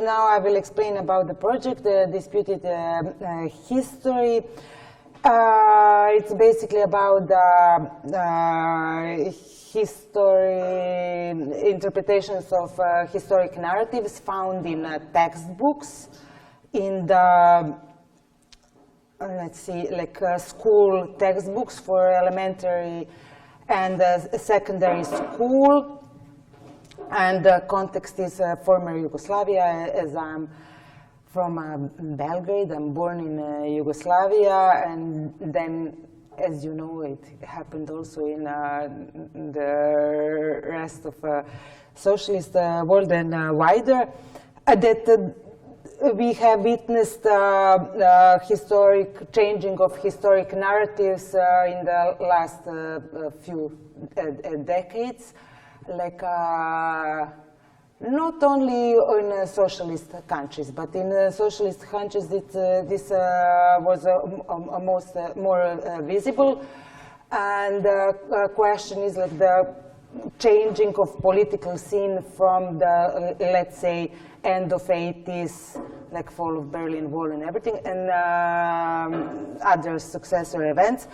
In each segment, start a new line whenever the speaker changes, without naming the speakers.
now I will explain about the project, Disputed History. It's basically about history, interpretations of historic narratives found in textbooks, in the, let's see, like school textbooks for elementary and secondary school. And the context is former Yugoslavia, as I'm from Belgrade. I'm born in Yugoslavia, and then, as you know, it happened also in the rest of socialist world and wider, that we have witnessed historic changing of historic narratives in the last few decades, like not only in socialist countries, but in socialist countries this was more visible. And the question is like the changing of political scene from the, let's say, end of 80s, like fall of Berlin Wall and everything, and other successor events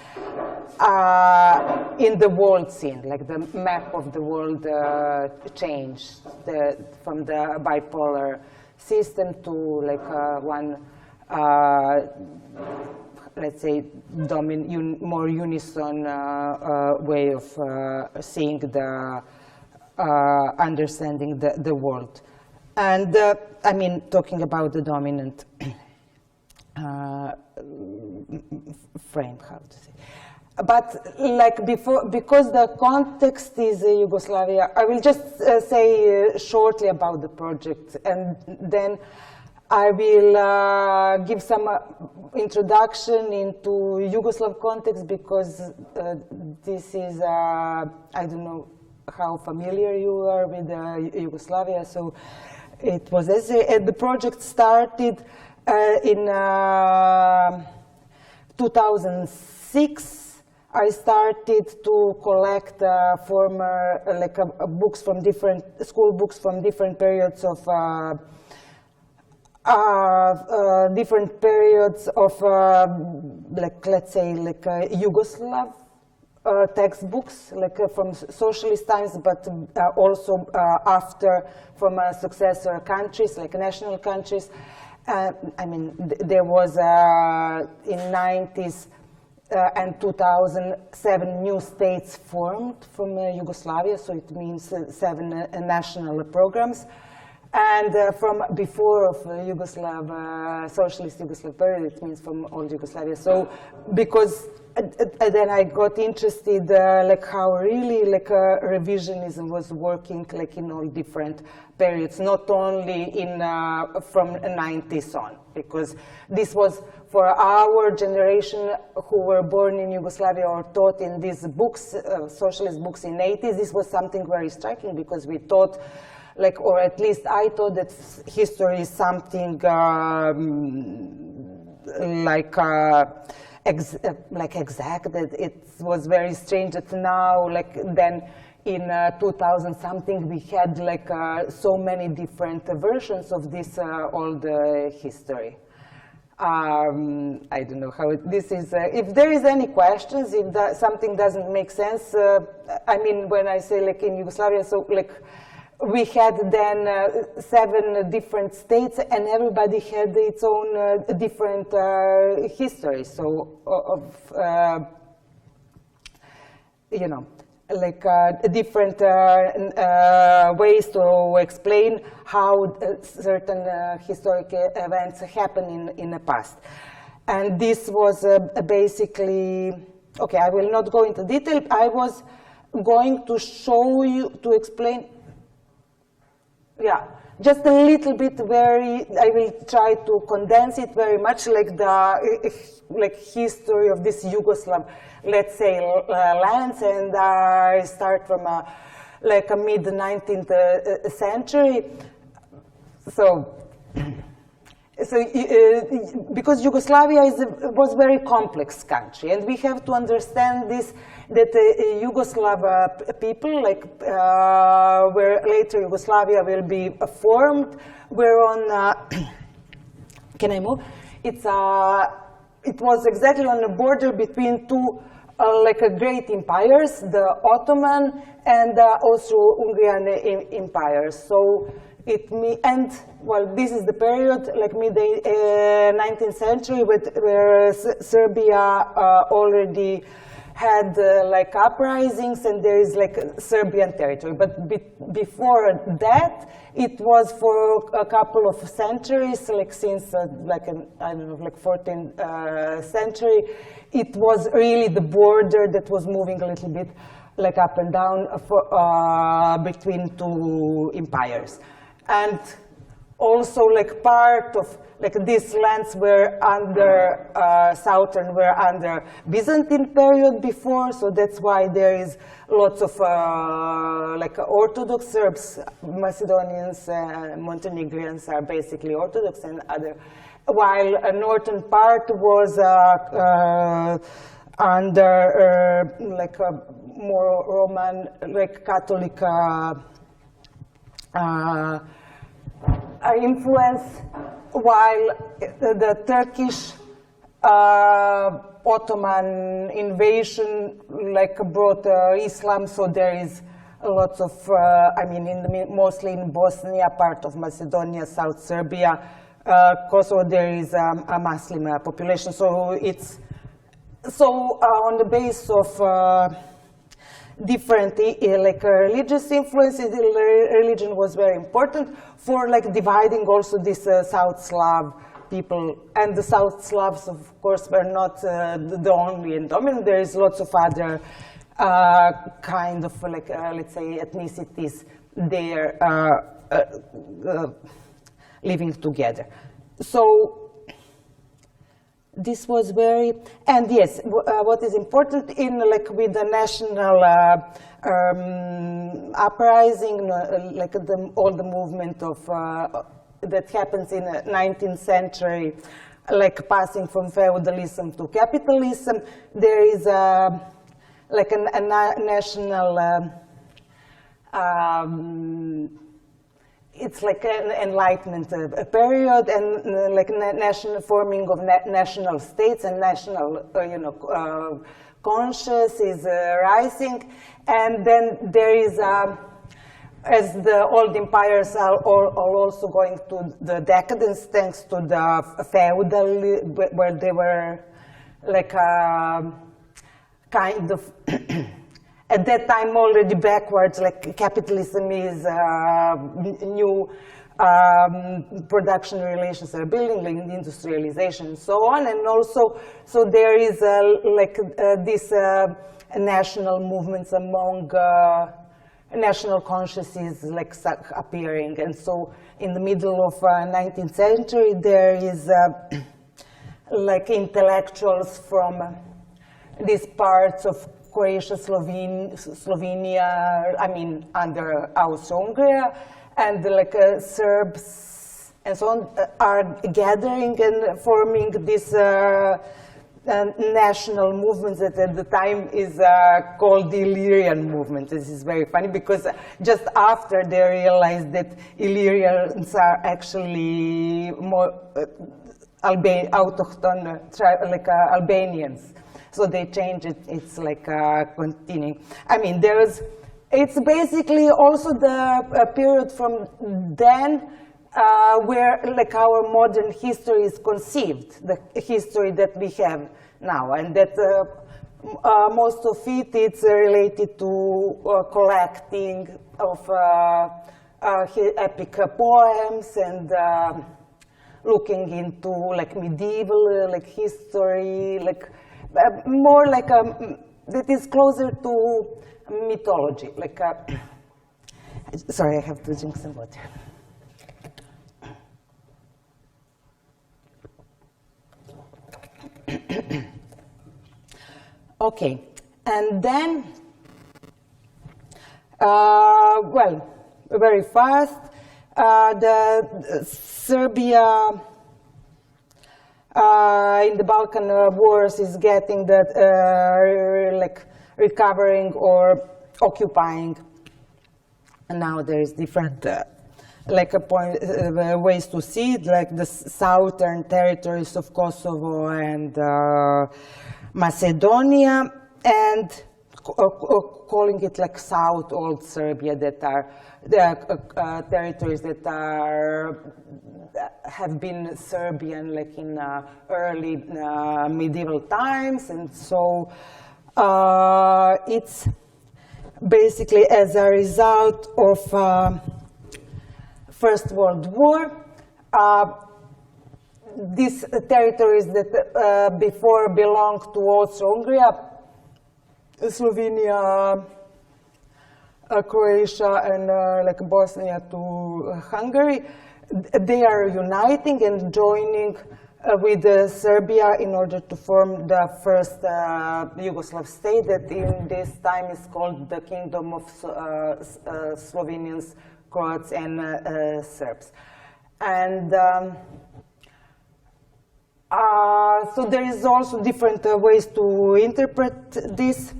in the world scene, like the map of the world changed from the bipolar system to like one, let's say, more unison way of seeing the, understanding the world. And I mean, talking about the dominant frame, how to say. But like before, because the context is Yugoslavia, I will just say shortly about the project, and then I will give some introduction into Yugoslav context, because this is, I don't know how familiar you are with Yugoslavia, so it was, the project started in 2006. I started to collect former, like books from different, school books from different periods of like, let's say, like Yugoslav textbooks, like from socialist times, but also after, from successor countries, like national countries. I mean, there was in 90s and 2007 new states formed from Yugoslavia, so it means 7 national programs. And from before of Yugoslav, socialist Yugoslav period, it means from old Yugoslavia. So because then I got interested, like how really like revisionism was working, like in all different periods, not only in from 90s on, because this was for our generation who were born in Yugoslavia or taught in these books, socialist books in 80s. This was something very striking, because we thought, like, or at least I thought, that history is something like exact, that it was very strange that now, like then in 2000 something, we had like so many different versions of this old history. I don't know how this is, if there is any questions, if something doesn't make sense, I mean, when I say like in Yugoslavia, so like, we had then 7 different states, and everybody had its own different history. So, you know, like different ways to explain how certain historic events happen in the past. And this was basically, okay, I will not go into detail. I was going to show you, to explain, yeah, just a little bit, I will try to condense it very much, like the history of this Yugoslav, let's say, lands, and I start from like a mid-19th century. So because Yugoslavia was a very complex country, and we have to understand this, that Yugoslav people, like where later Yugoslavia will be formed, were on, can I move? It was exactly on the border between two like great empires, the Ottoman and the Austro-Hungarian empire. So and well, this is the period, like mid-19th century, where Serbia already had like uprisings, and there is like Serbian territory. But before that, it was for a couple of centuries, like since I don't know, like 14th century, it was really the border that was moving a little bit like up and down between two empires. And also like part of like these lands were under southern were under Byzantine period before, so that's why there is lots of like Orthodox Serbs, Macedonians, Montenegrins are basically Orthodox, and other, while a northern part was under like a more Roman, like Catholic influence, while the Turkish Ottoman invasion like brought Islam, so there is lots of, I mean, mostly in Bosnia, part of Macedonia, South Serbia, Kosovo, there is a Muslim population. So it's on the basis of different like religious influences, religion was very important for like dividing also this South Slav people. And the South Slavs, of course, were not the only and dominant. There is lots of other kind of like let's say ethnicities there living together. So this was very, and yes, what is important in like with the national uprising, like all the movement of that happens in the 19th century, like passing from feudalism to capitalism, there is like a national. It's like an enlightenment period, and like national forming of national states and national, you know, conscious is rising, and then there is, as the old empires are also going to the decadence thanks to the feudal, where they were like kind of. At that time already backwards, like capitalism is new production relations are building, like industrialization and so on, and also, so there is like this national movements among national consciousness like appearing, and so in the middle of 19th century there is like intellectuals from these parts of Croatia, Slovenia, I mean, under Austro-Hungary, and like Serbs and so on are gathering and forming this national movement that at the time is called the Illyrian movement. This is very funny because just after they realized that Illyrians are actually more autochthon, like Albanians. So they change it, it's like continuing. I mean, it's basically also the period from then where like our modern history is conceived, the history that we have now, and that most of it it's related to collecting of epic poems and looking into like medieval like history, like more like that is closer to mythology. Like, sorry, I have to drink some water. Okay, and then, well, very fast, the Serbia in the Balkan wars is getting that like recovering or occupying. And now there is different like ways to see it, like the southern territories of Kosovo and Macedonia, and calling it like South Old Serbia, that are the territories that have been Serbian like in early medieval times. And so it's basically as a result of First World War. These territories that before belonged to Austria-Hungary, Slovenia, Croatia, and like Bosnia to Hungary, they are uniting and joining with Serbia in order to form the first Yugoslav state that in this time is called the Kingdom of Slovenians, Croats, and Serbs. And so there is also different ways to interpret this.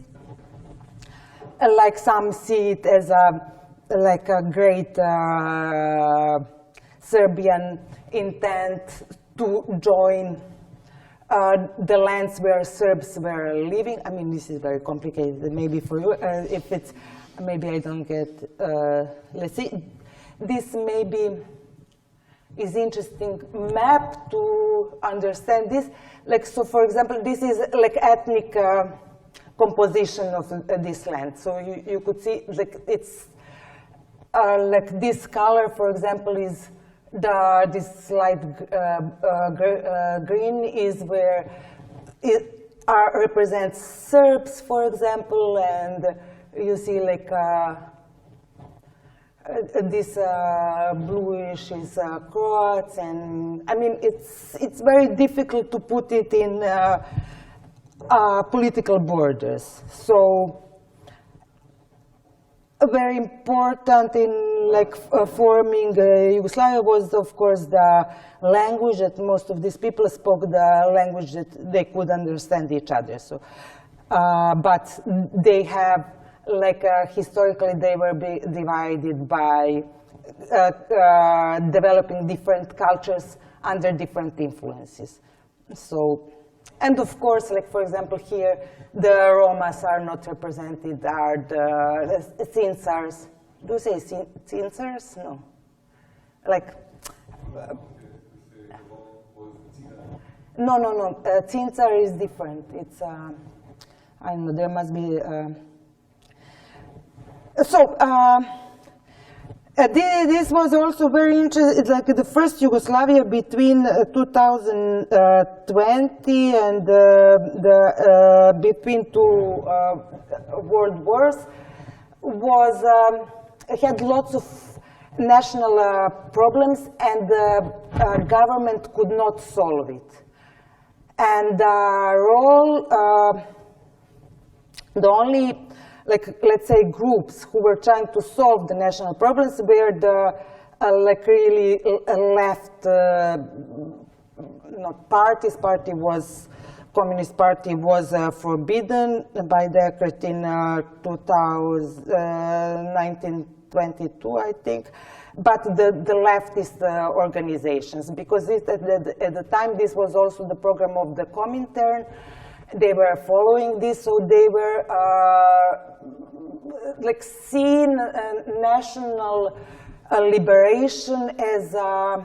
Like some see it as like a great Serbian intent to join the lands where Serbs were living. I mean, this is very complicated, maybe for you. If it's, maybe I don't get, let's see. This maybe is interesting map to understand this. Like, so for example, this is like ethnic composition of this land. So you could see like it's like this color, for example, is this light green is where it represents Serbs, for example, and you see like this bluish is Croats, and I mean it's very difficult to put it in political borders. So very important in like forming Yugoslavia was, of course, the language that most of these people spoke, the language that they could understand each other. So, but they have like historically they were divided by developing different cultures under different influences. So. And of course, like for example here, the Romas are not represented, are the Cincars. Do you say Cincars? No. Like, no. Cincar is different. It's, I don't know, there must be. This was also very interesting. It's like the first Yugoslavia between 2020 and between two world wars was had lots of national problems, and the government could not solve it. And the only, like, let's say, groups who were trying to solve the national problems were the like really left, not parties. Communist Party was forbidden by decree in 1922, I think. But the leftist organizations, because at the time this was also the program of the Comintern, they were following this, so they were like seeing national liberation as a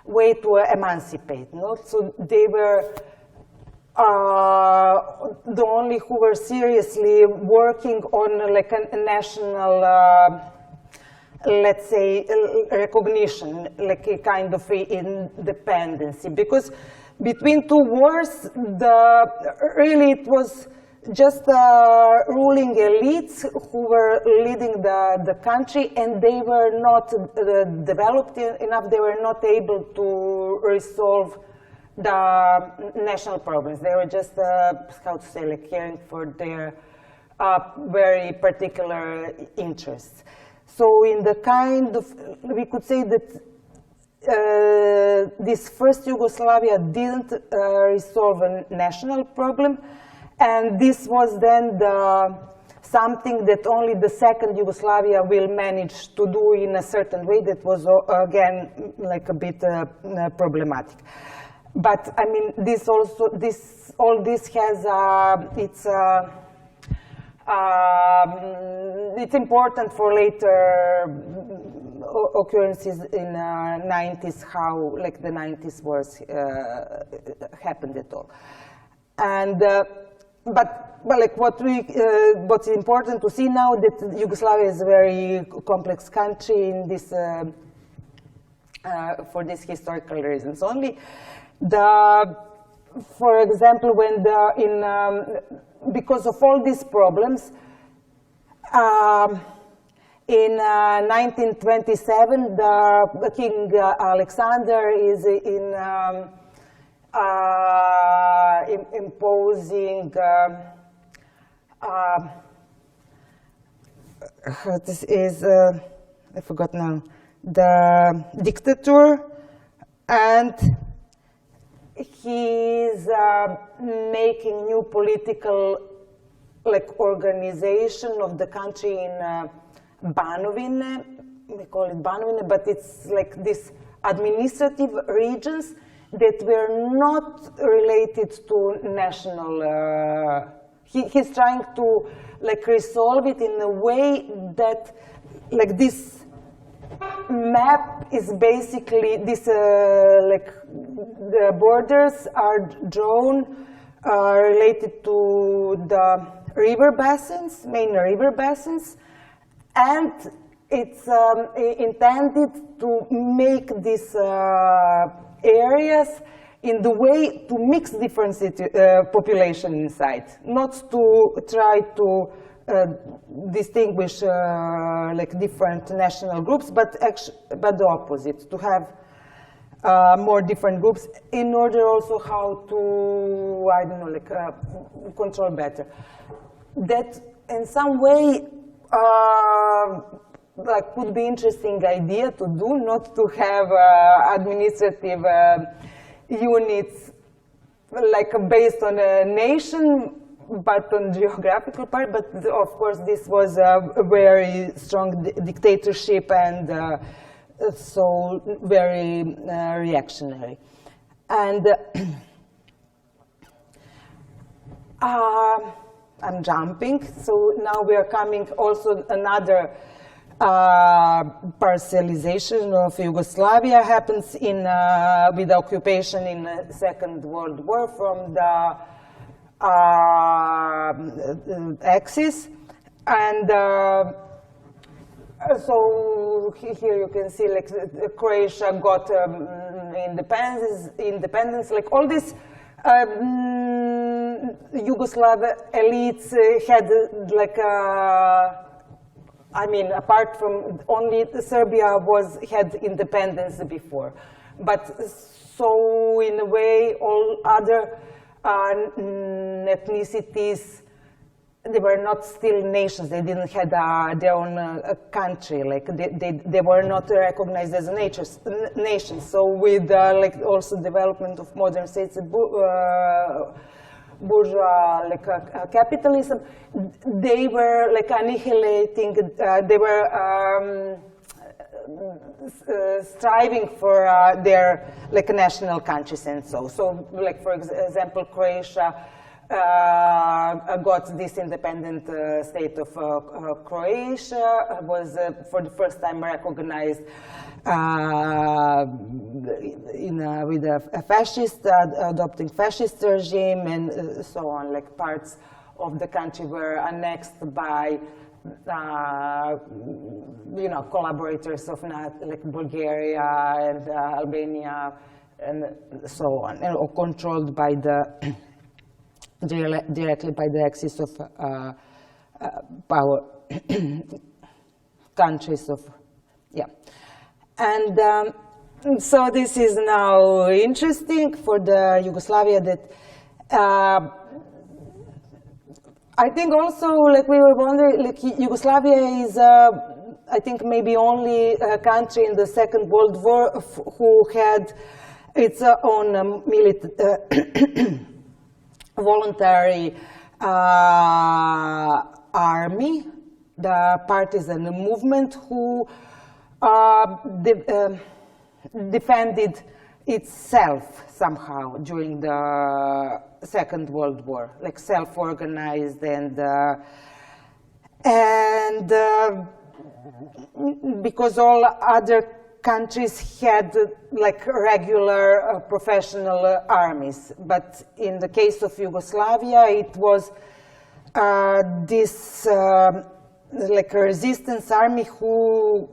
way to emancipate. No? So they were the only who were seriously working on like a national, let's say, recognition, like a kind of independency, because between two wars, really it was just ruling elites who were leading the country, and they were not developed enough. They were not able to resolve the national problems. They were just, how to say, like caring for their very particular interests. So in the kind of, we could say that this first Yugoslavia didn't resolve a national problem, and this was then something that only the second Yugoslavia will manage to do in a certain way that was, again, like a bit problematic. But I mean, all this has it's important for later occurrences in 90s, how like the 90s wars happened at all. And but like what's important to see now that Yugoslavia is a very complex country in this for these historical reasons. Only for example, when because of all these problems, in 1927, the King Alexander is imposing this is I forgot now, the dictator, and he's making new political like organization of the country in Banovine. We call it Banovine, but it's like this administrative regions that were not related to national. He's trying to like resolve it in a way that like this map is basically this like the borders are drawn related to the river basins, main river basins, and it's intended to make these areas in the way to mix different population inside, not to try to distinguish like different national groups, but the opposite, to have more different groups in order also how to, I don't know, like control better. That in some way like could be interesting idea to do, not to have administrative units like based on a nation, but on geographical part. But of course, this was a very strong dictatorship and so very reactionary. And I'm jumping. So now we are coming also another parcelization of Yugoslavia happens in with the occupation in the Second World War from the Axis, and so here you can see like Croatia got independence. Like all these Yugoslav elites had like I mean, apart from only Serbia had independence before, but so in a way all other ethnicities, they were not still nations. They didn't have their own country. Like they were not recognized as nations. So with like also development of modern states, bourgeois like capitalism, they were like annihilating. They were striving for their like national countries and so. So like for example, Croatia got this independent state of Croatia, was for the first time recognized with a fascist, adopting fascist regime and so on. Like parts of the country were annexed by you know, collaborators of like Bulgaria and Albania and so on, and or controlled by the directly by the axis of power countries of, yeah. And so this is now interesting for the Yugoslavia that I think also like we were wondering, like Yugoslavia is I think maybe only country in the Second World War who had its own voluntary army, the partisan movement, who defended itself somehow during the Second World War, like self-organized and because all other countries had like regular professional armies. But in the case of Yugoslavia, it was this like a resistance army who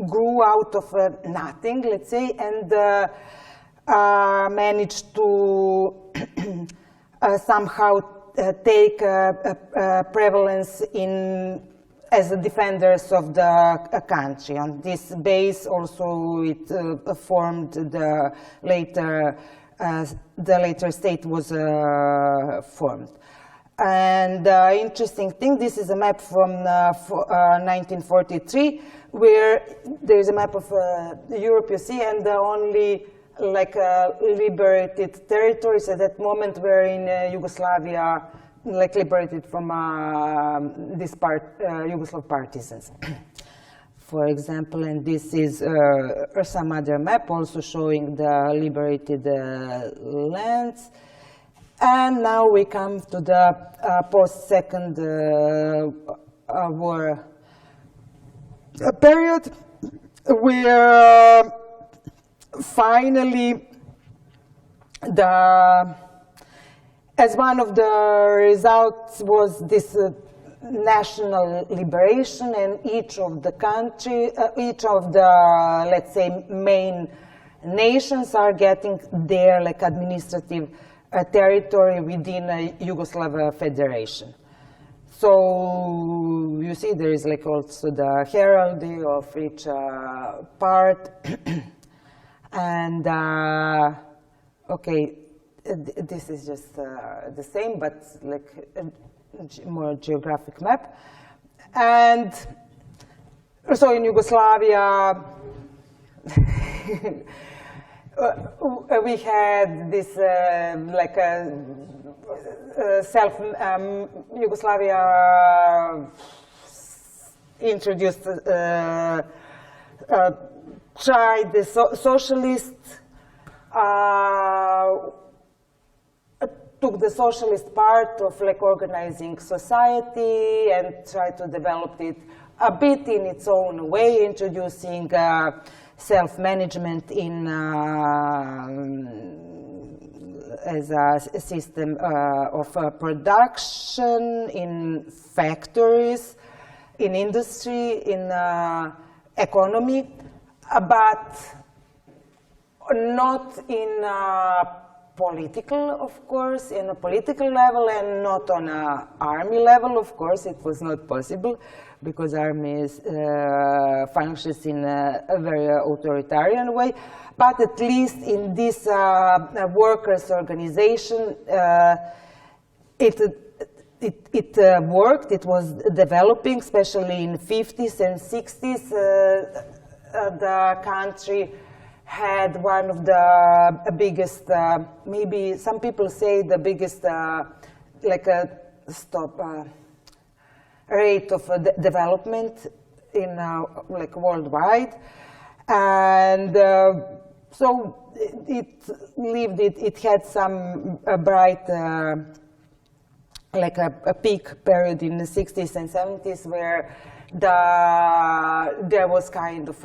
grew out of nothing, let's say, and managed to somehow take prevalence as the defenders of the country. On this base, also, it formed the later state was formed. And interesting thing, this is a map from 1943, where there is a map of Europe, you see, and the only like liberated territories at that moment were in Yugoslavia, like liberated from this Yugoslav partisans. For example, and this is some other map also showing the liberated lands. And now we come to the post-Second War period, where finally as one of the results was this national liberation, and each of the let's say main nations are getting their like administrative territory within a Yugoslav federation. So you see there is like also the heraldry of each part. And okay, this is just the same, but like a more geographic map. And so in Yugoslavia, we had this like Yugoslavia introduced tried the socialists, took the socialist part of like organizing society and tried to develop it a bit in its own way, introducing self-management in as a system of production in factories, in industry, in economy, but not in political, of course, in a political level, and not on an army level. Of course, it was not possible because army functions in a very authoritarian way. But at least in this workers' organization, it worked. It was developing, especially in 50s and 60s. The country had one of the biggest, maybe some people say the biggest, like a rate of development in like worldwide, and so it had some bright, like a peak period in the 60s and 70s where there was kind of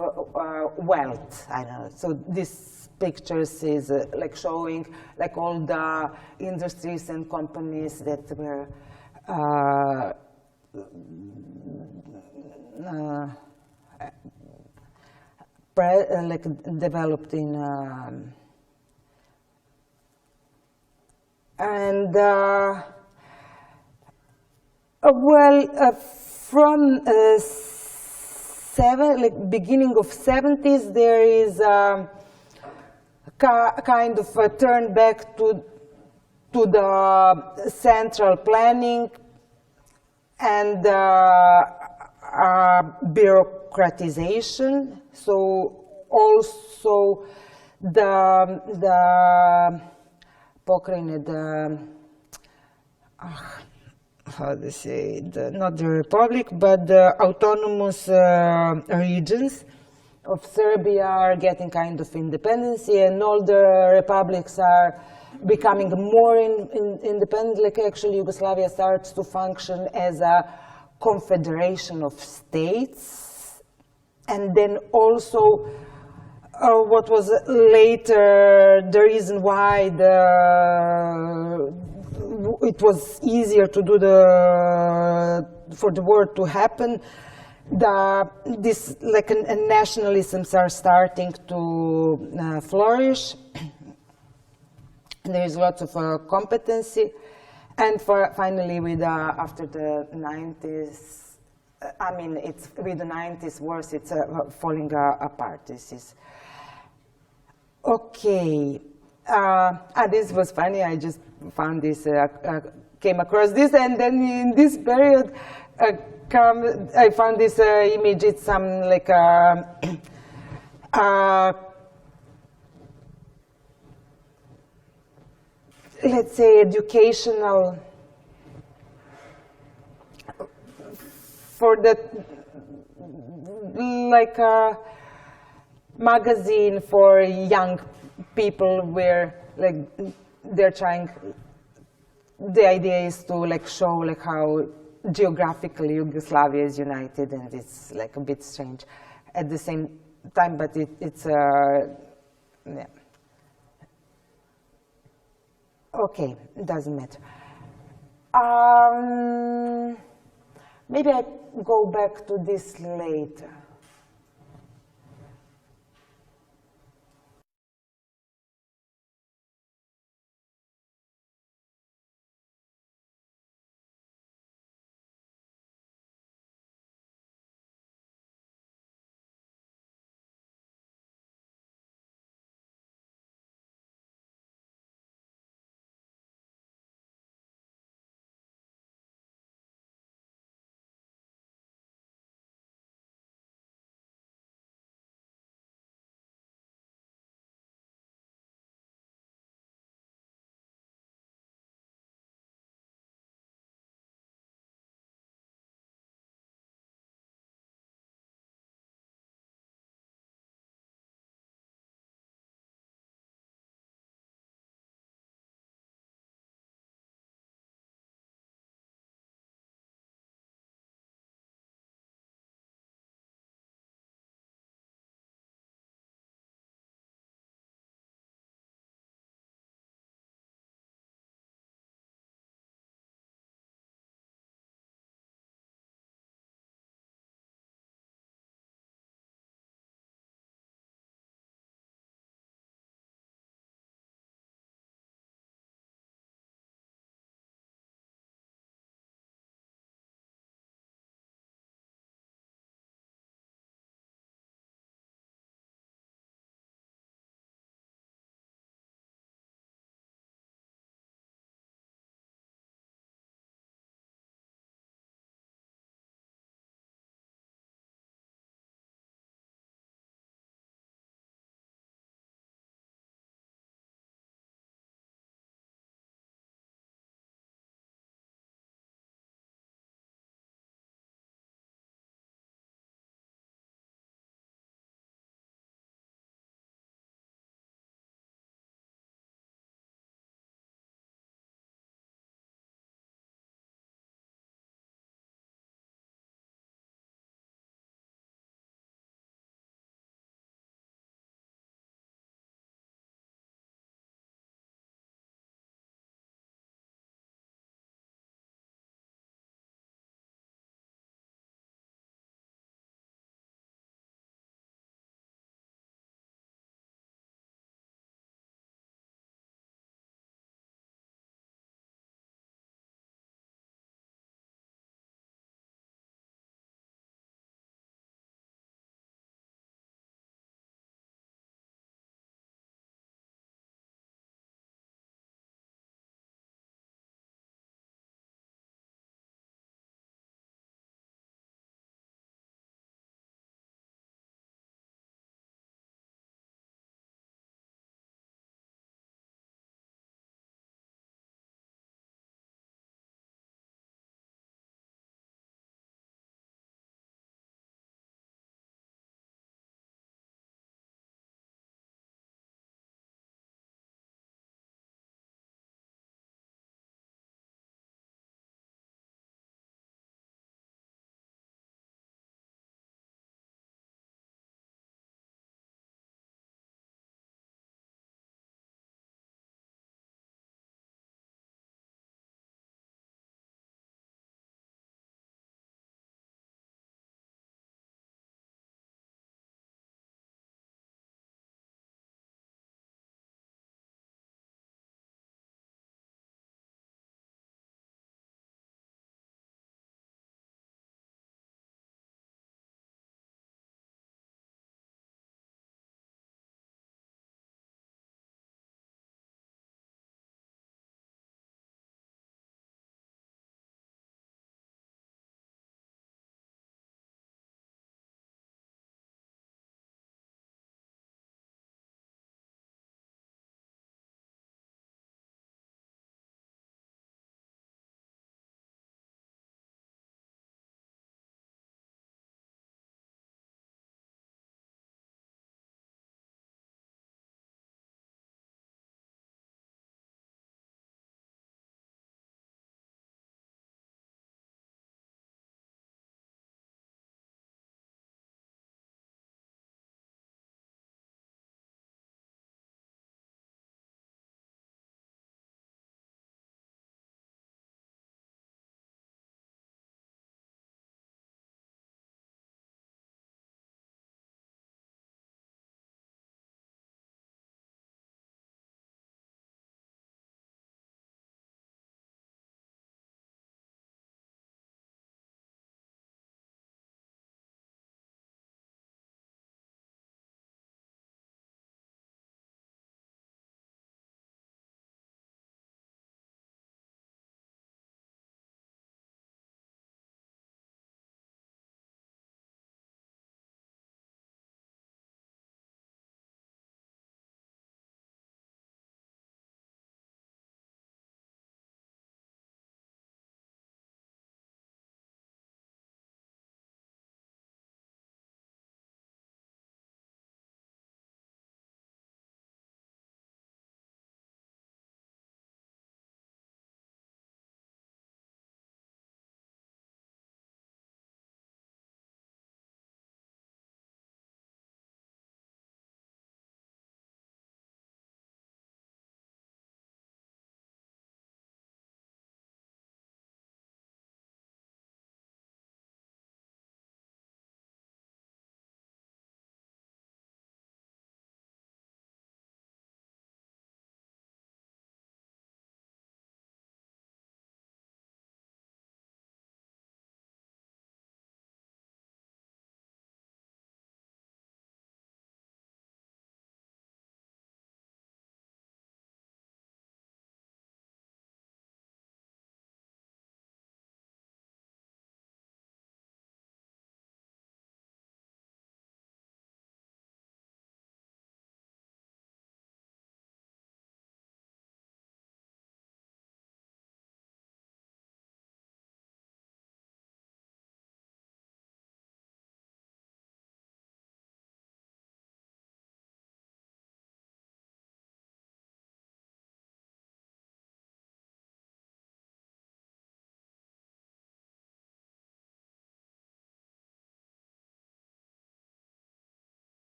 wealth. I don't know. So this pictures is like showing like all the industries and companies that were like developed in and from beginning of 70s, there is kind of a turn back to the central planning and democratization. So also the pokrajine, how to say, not the republic, but the autonomous regions of Serbia are getting kind of independence, and all the republics are becoming more independent. Like actually Yugoslavia starts to function as a confederation of states. And then also what was later the reason why it was easier to do for the war to happen, this like nationalisms are starting to flourish. There is lots of competency, and finally, with after the 90s, I mean, it's with the 90s wars, it's falling apart. This is okay. This was funny. I just found this, came across this, and then in this period, I found this image. It's some like let's say educational for the like a magazine for young people where like they're trying. The idea is to like show like how geographically Yugoslavia is united, and it's like a bit strange at the same time, but it's yeah. Okay, it doesn't matter. Maybe I go back to this later.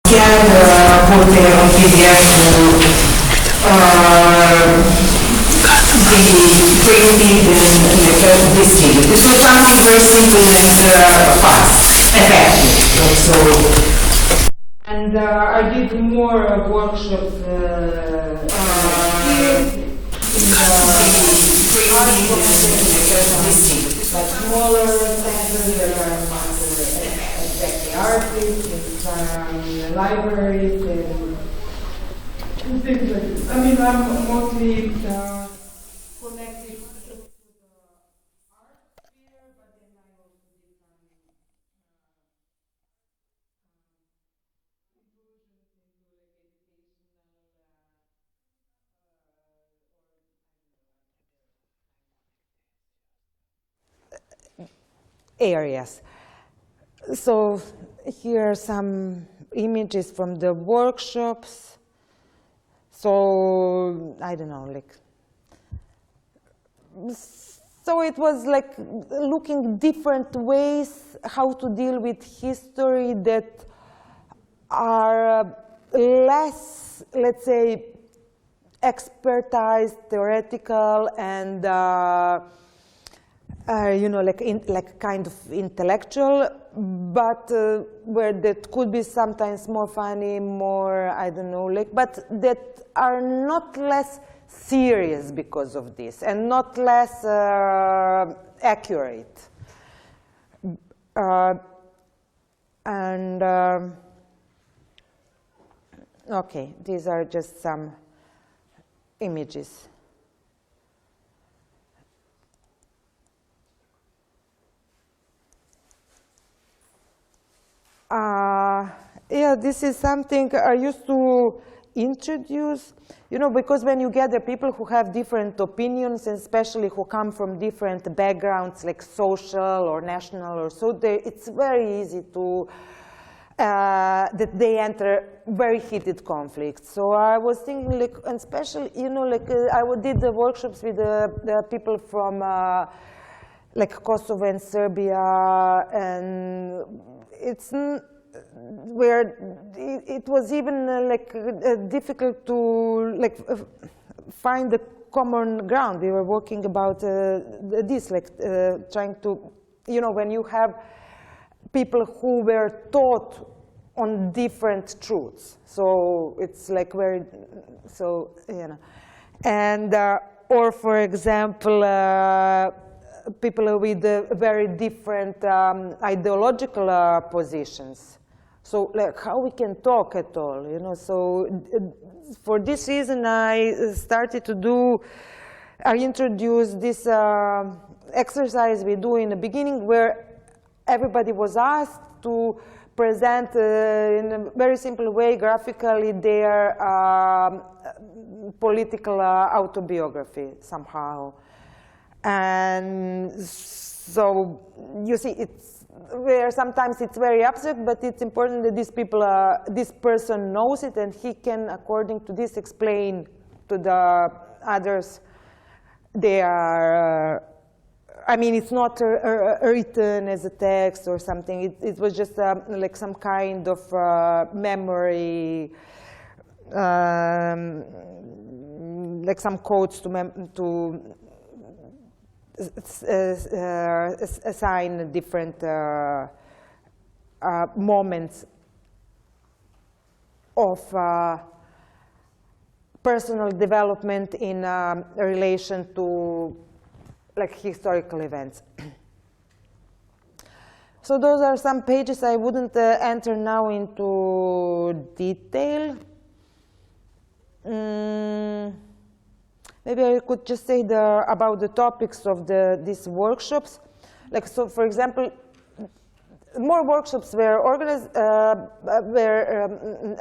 chiar poate încheia cu the printing and distribute. So something very simple and fast, effective. So,
and I did more workshops here but smaller centers that are exactly artists, in libraries, and things like this. I mean, I'm mostly connected to the art sphere, but then I also did some inclusions into areas. So here are some images from the workshops. So I don't know, like, so it was like looking different ways how to deal with history that are less, let's say, expertized, theoretical, and you know, like kind of intellectual, but where that could be sometimes more funny, more, I don't know, like, but that are not less serious because of this, and not less accurate. Okay, these are just some images. Yeah, this is something I used to introduce, you know, because when you gather people who have different opinions, and especially who come from different backgrounds, like social or national or so, it's very easy to, that they enter very heated conflicts. So I was thinking, like, and especially, you know, like I did the workshops with the people from like Kosovo and Serbia, and it's where it was even like difficult to like find the common ground. We were working about this, like trying to, you know, when you have people who were taught on different truths. So it's like very, so, you know, and or for example, people with very different ideological positions. So, like, how we can talk at all, you know? So, for this reason, I started to do. I introduced this exercise we do in the beginning, where everybody was asked to present in a very simple way, graphically, their political autobiography somehow. And so you see, it's where sometimes it's very abstract, but it's important that these people, this person knows it, and he can, according to this, explain to the others. They are, I mean, it's not written as a text or something. It was just like some kind of memory, like some codes to assign different moments of personal development in relation to like historical events. So those are some pages. I wouldn't enter now into detail. Maybe I could just say about the topics of these workshops. Like, so for example, more workshops were organized,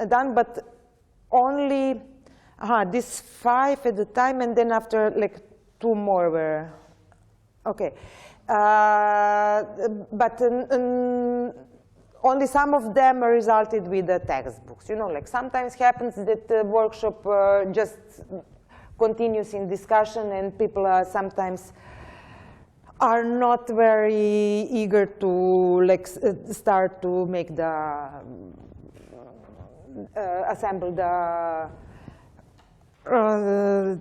done, but only these 5 at the time, and then after like 2 more were, okay. But only some of them resulted with the textbooks. You know, like sometimes happens that the workshop just continues in discussion, and people sometimes are not very eager to like start to make the assembled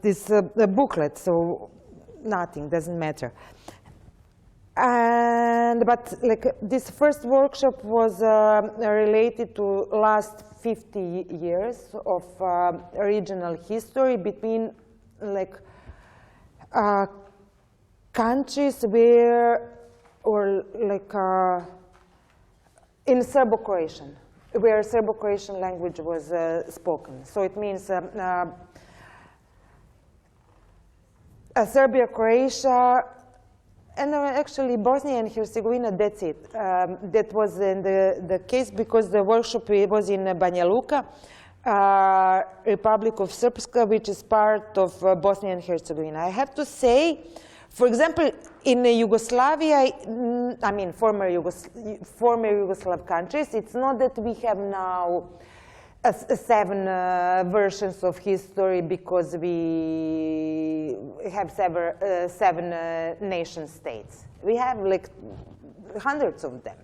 this booklet, so nothing, doesn't matter. But like this first workshop was related to last 50 years of regional history between like countries where, or like in Serbo-Croatian, where Serbo-Croatian language was spoken. So it means Serbia, Croatia, and actually Bosnia and Herzegovina, that's it. That was in the case because the workshop was in Banja Luka, Republic of Srpska, which is part of Bosnia and Herzegovina. I have to say, for example, in Yugoslavia, I mean former Yugoslav countries, it's not that we have now 7 versions of history because we have 7 nation states. We have like hundreds of them.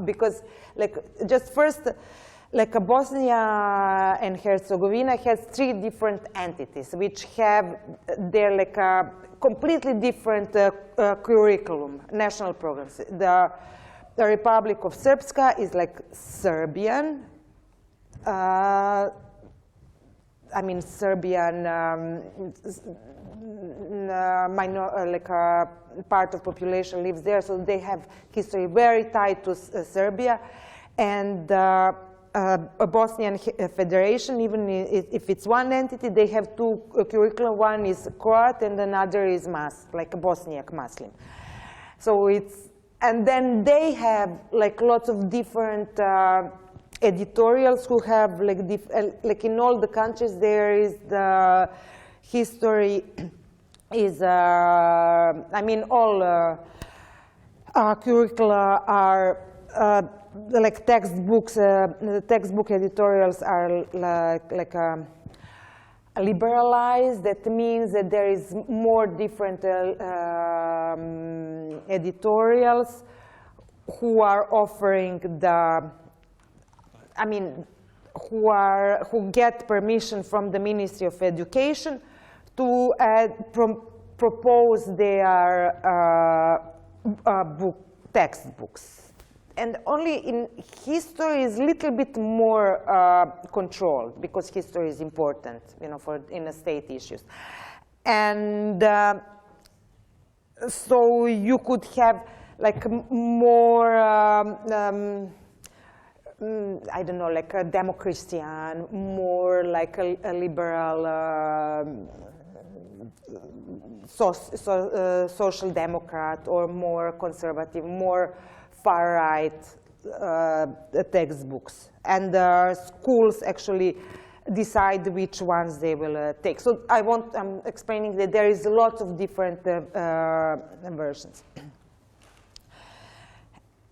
Because like just first, like Bosnia and Herzegovina has 3 different entities which have their like completely different curriculum, national programs. The Republic of Srpska is like Serbian. I mean, Serbian like part of population lives there, so they have history very tied to Serbia. And a Bosnian Federation, even if it's one entity, they have 2 curricula. One is Croat and another is like a Bosniak Muslim. So it's, and then they have like lots of different editorials who have like in all the countries there is the history is I mean all curricula are like textbooks. The textbook editorials are like liberalized. That means that there is more different editorials who are offering the, I mean, who get permission from the Ministry of Education to propose their textbooks. And only in history is a little bit more controlled because history is important, you know, for in state issues. And so you could have like more. I don't know, like a Democristian, more like a liberal social democrat, or more conservative, more far-right textbooks. And schools actually decide which ones they will take. So I'm explaining that there is lots of different versions.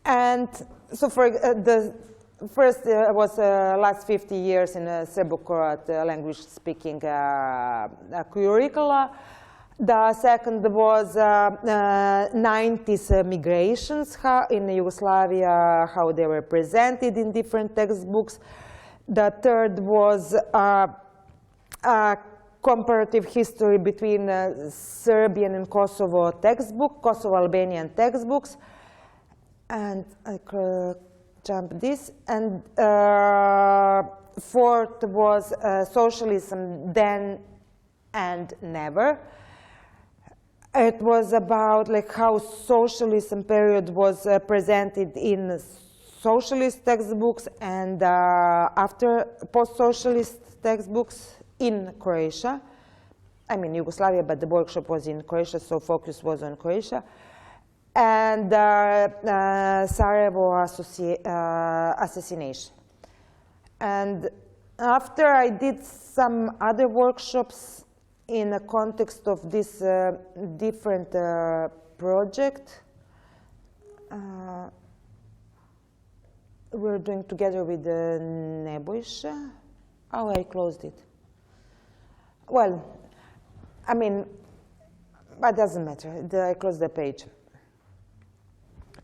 And so for the first was last 50 years in a Serbo-Croat language-speaking curricula. The second was 90s migrations in Yugoslavia, how they were presented in different textbooks. The third was comparative history between Serbian and Kosovo textbook, Kosovo-Albanian textbooks. And I could jump this. And fourth was socialism then and never. It was about like how socialism period was presented in socialist textbooks and after post-socialist textbooks in Croatia. I mean Yugoslavia, but the workshop was in Croatia, so focus was on Croatia. And Sarajevo assassination. And after I did some other workshops in the context of this different project, we're doing together with Nebojša. Oh, I closed it. Well, I mean, but it doesn't matter. I closed the page.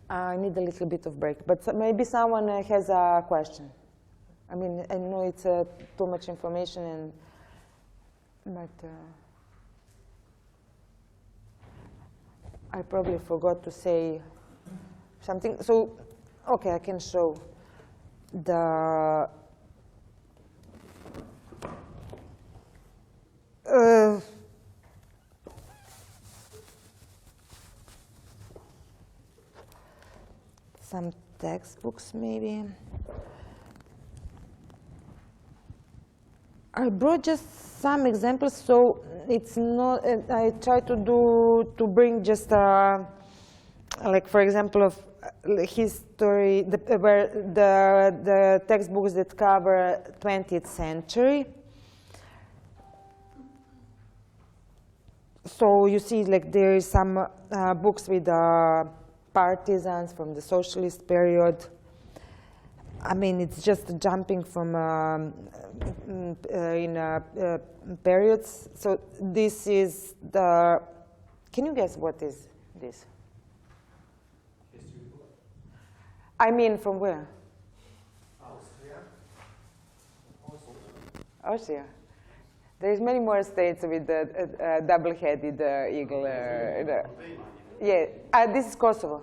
I need a little bit of break, but maybe someone has a question. I mean, I know it's too much information, but I probably forgot to say something. So, okay, I can show the some textbooks, maybe. I brought just some examples, so it's not. I try to bring just like, for example, of history, where the textbooks that cover 20th century. So you see, like, there is some books with partisans from the socialist period. I mean, it's just jumping from periods. So this is the. Can you guess what is this?
History book.
I mean, from where?
Austria.
Austria. There's many more states with the double-headed eagle. Yeah, this is Kosovo.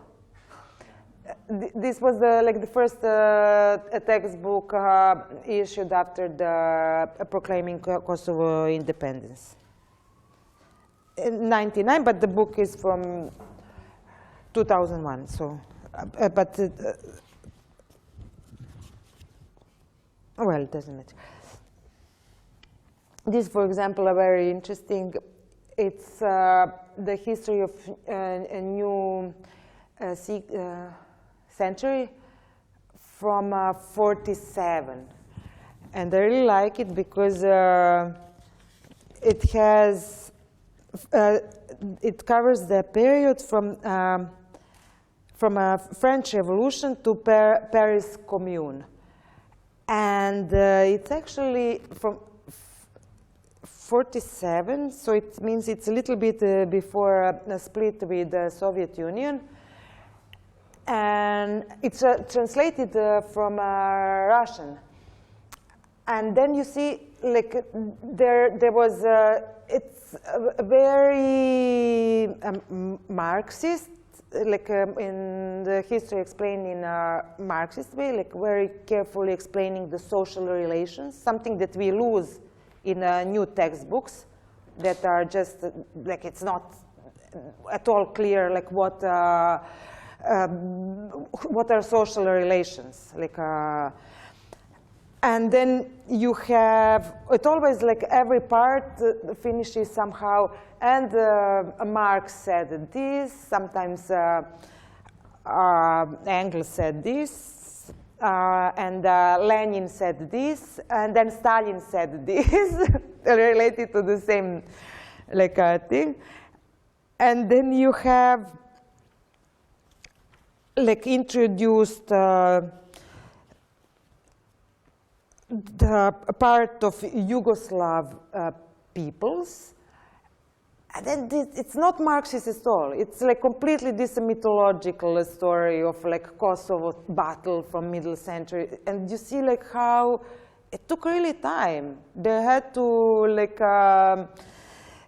This was like the first textbook issued after the proclaiming Kosovo independence. In 1999, but the book is from 2001. So, well, it doesn't matter. This, for example, are very interesting. It's the history of a new century from 47. And I really like it because it has, it covers the period from a French Revolution to Paris Commune. And it's actually from 47, so it means it's a little bit before a split with the Soviet Union. And it's translated from Russian. And then you see, like, there was, it's very Marxist, like in the history explained in a Marxist way, like very carefully explaining the social relations, something that we lose in new textbooks that are just, like, it's not at all clear, like, what are social relations, like, and then you have, it always, like, every part finishes somehow, and Marx said this, sometimes Engels said this, and Lenin said this, and then Stalin said this, related to the same, like, thing. And then you have, like, introduced the part of Yugoslav peoples. And then it's not Marxist at all. It's like completely this mythological story of, like, Kosovo battle from middle century. And you see, like, how it took really time. They had to, like,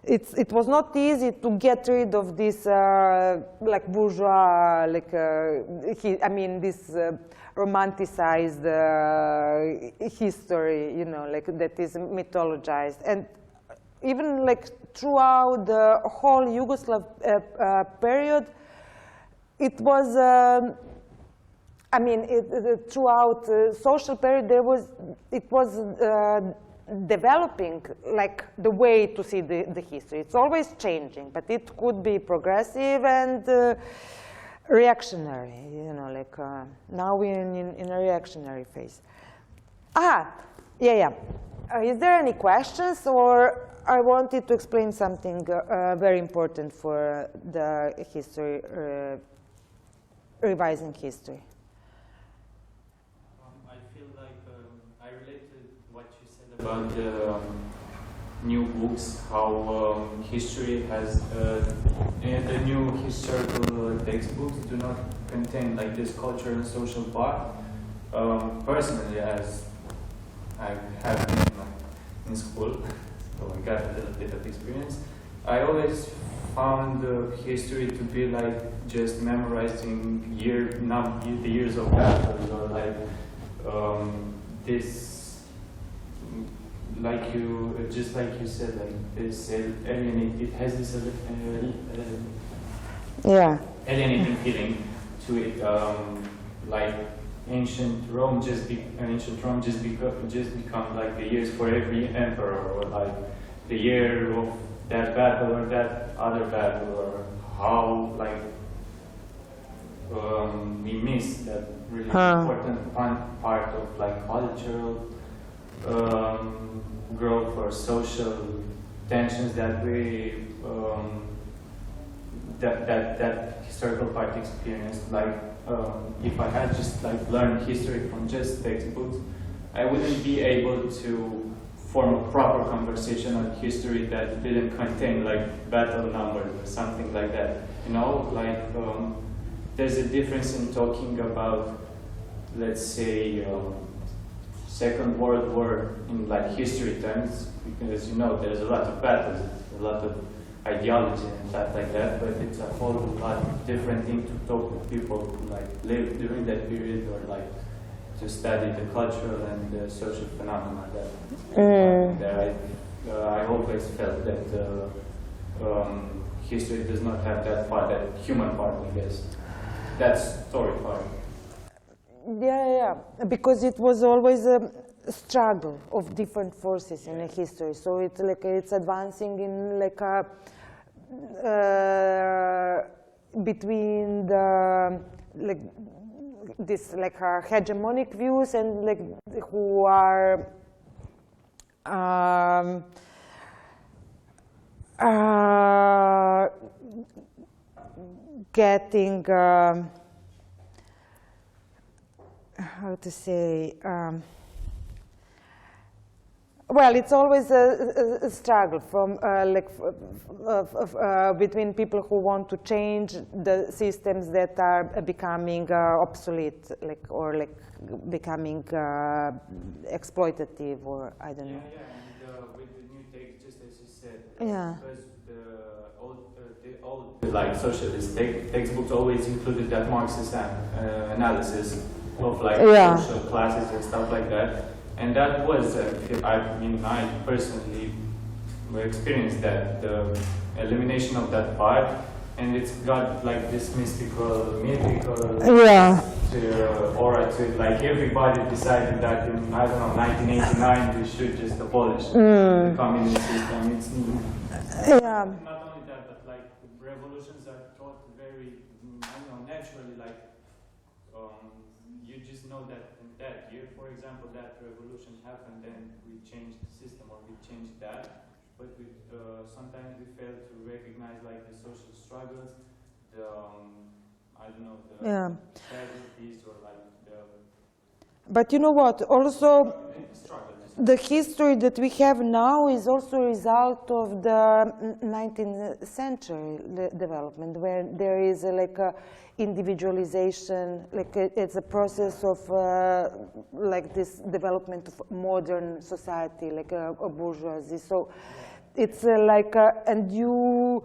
it was not easy to get rid of this, like, bourgeois, like, I mean, this romanticized history, you know, like, that is mythologized. And even, like, throughout the whole Yugoslav period, it was, I mean, throughout social period, it was developing, like, the way to see the history. It's always changing, but it could be progressive and reactionary, you know, like, now we're in a reactionary phase. Is there any questions, or I wanted to explain something very important for the history, revising history.
I feel like I relate to what you said about the new books, how history has, the new historical textbooks do not contain, like, this cultural and social part. Personally, as I have been in school, so I got a little bit of experience. I always found history to be like just memorizing the years of battles, or like this, like you said, like this alienating. It has this alienating feeling to it, like ancient Rome just become like the years for every emperor, or like the year of that battle or that other battle, or how like we miss that really important part of like cultural growth or social tensions that we that historical part experienced. Like if I had just like learned history from just textbooks, I wouldn't be able to form a proper conversation on history that didn't contain like battle numbers or something like that. You know, like there's a difference in talking about, let's say, Second World War in like history terms, because you know there's a lot of battles, a lot of ideology and stuff like that, but it's a whole lot different thing to talk with people who like lived during that period, or like to study the cultural and the social phenomena that I always felt that history does not have that part, that human part, I guess, that story part.
Yeah, because it was always a struggle of different forces in a history. So it's like it's advancing in like a between the like this like hegemonic views and like who are getting how to say, well, it's always a struggle from between people who want to change the systems that are becoming obsolete, like, or like becoming exploitative, or I don't know.
Yeah, and with the new text, just as you said,
because
the old like socialist textbooks always included that Marxist analysis of like social classes and stuff like that, and that was I mean, I personally experienced that, the elimination of that part, and it's got like this mythical aura to it. Like everybody decided that in, I don't know, 1989 we should just abolish the communist system. It's not only that, but like revolutions are taught very, naturally. Like you just know that in that year, for example, that revolution happened, and we changed the system, or we changed that. But we, sometimes we fail to recognize like the social struggles, the I don't know, the tragedies, or like the.
But you know what? Also, the history that we have now is also a result of the 19th century development, where there is like a individualization, like it's a process of like this development of modern society, like a bourgeoisie. So it's like, and you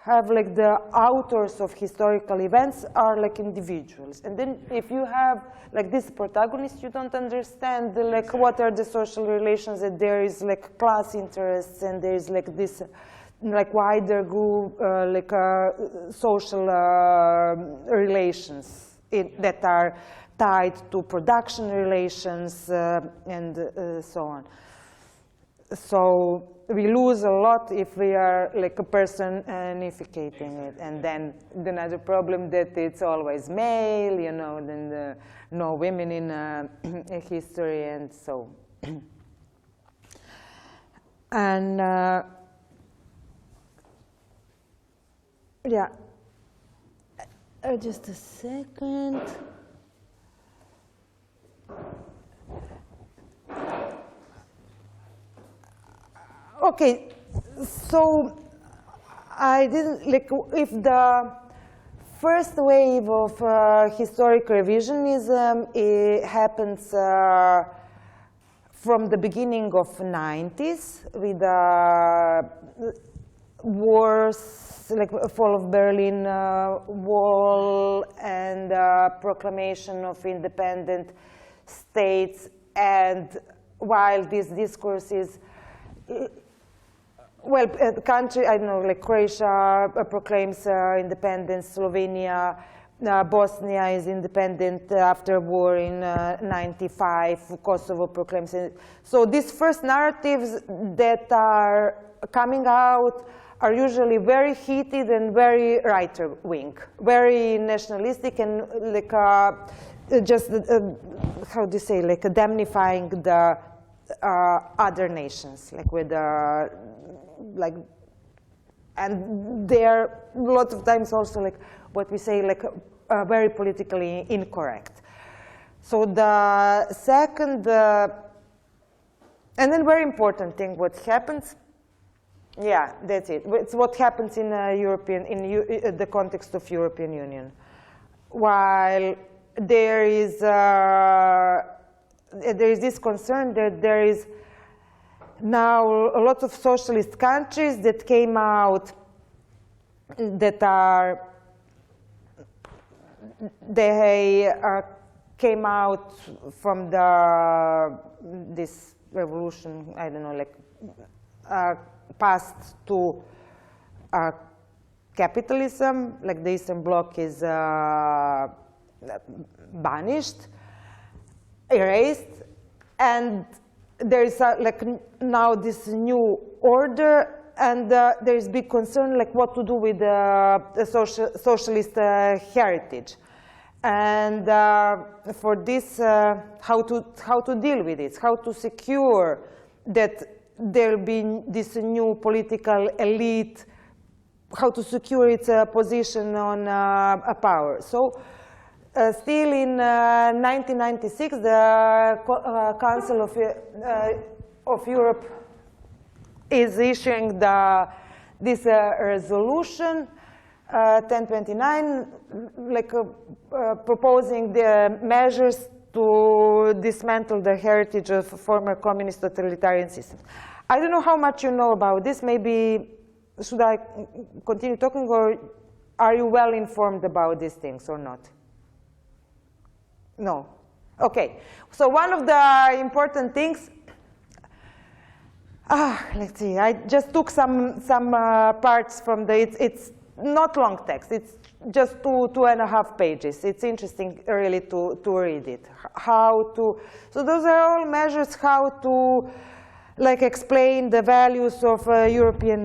have like the authors of historical events are like individuals, and then if you have like this protagonist, you don't understand like what are the social relations, that there is like class interests, and there is like this like wider group social relations that are tied to production relations and so on. So we lose a lot if we are like a personificating it, and then another problem that it's always male, you know, then no women in history, and so. And yeah, just a second. Okay, so I didn't like if the first wave of historic revisionism it happens from the beginning of 90s with wars, like fall of Berlin Wall and proclamation of independent states, and while this discourse is, well, the country, I don't know, like Croatia proclaims independence, Slovenia, Bosnia is independent after war in 95, Kosovo proclaims it. So these first narratives that are coming out are usually very heated and very right-wing, very nationalistic and like just, how do you say, like damnifying the other nations, like with like, and they're a lot of times also like what we say, like very politically incorrect. So the second, and then very important thing, what happens, yeah, that's it. It's what happens in European, in the context of European Union. While there is this concern that there is now a lot of socialist countries that came out that are, they came out from this revolution, I don't know, like passed to capitalism, like the Eastern Bloc is banished, erased, and there is like now this new order, and there is big concern like what to do with the socialist heritage, and for this how to deal with it, how to secure that there will be this new political elite, how to secure its position on power. So still in 1996, the Council of Europe is issuing this resolution 1029, like proposing the measures to dismantle the heritage of former communist totalitarian systems. I don't know how much you know about this. Maybe should I continue talking, or are you well informed about these things or not? No. Okay. So one of the important things. Let's see. I just took some parts from the. It's not long text. It's just 2.5 pages. It's interesting, really, to read it. How to. So those are all measures how to, like, explain the values of European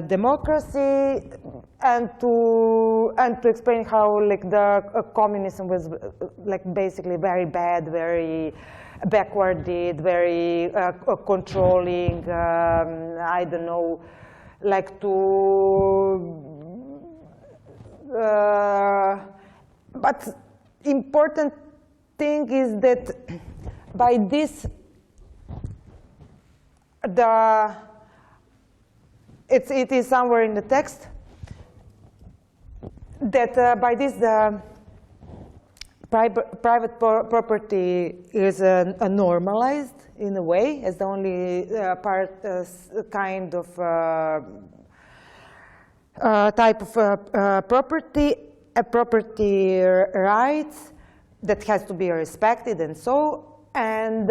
democracy, and to explain how, like, the communism was, like, basically very bad, very backwarded, very controlling. I don't know, like but important thing is that by this, it is somewhere in the text that by this the private property is normalized in a way as the only kind of type of property, a property rights that has to be respected, and so, and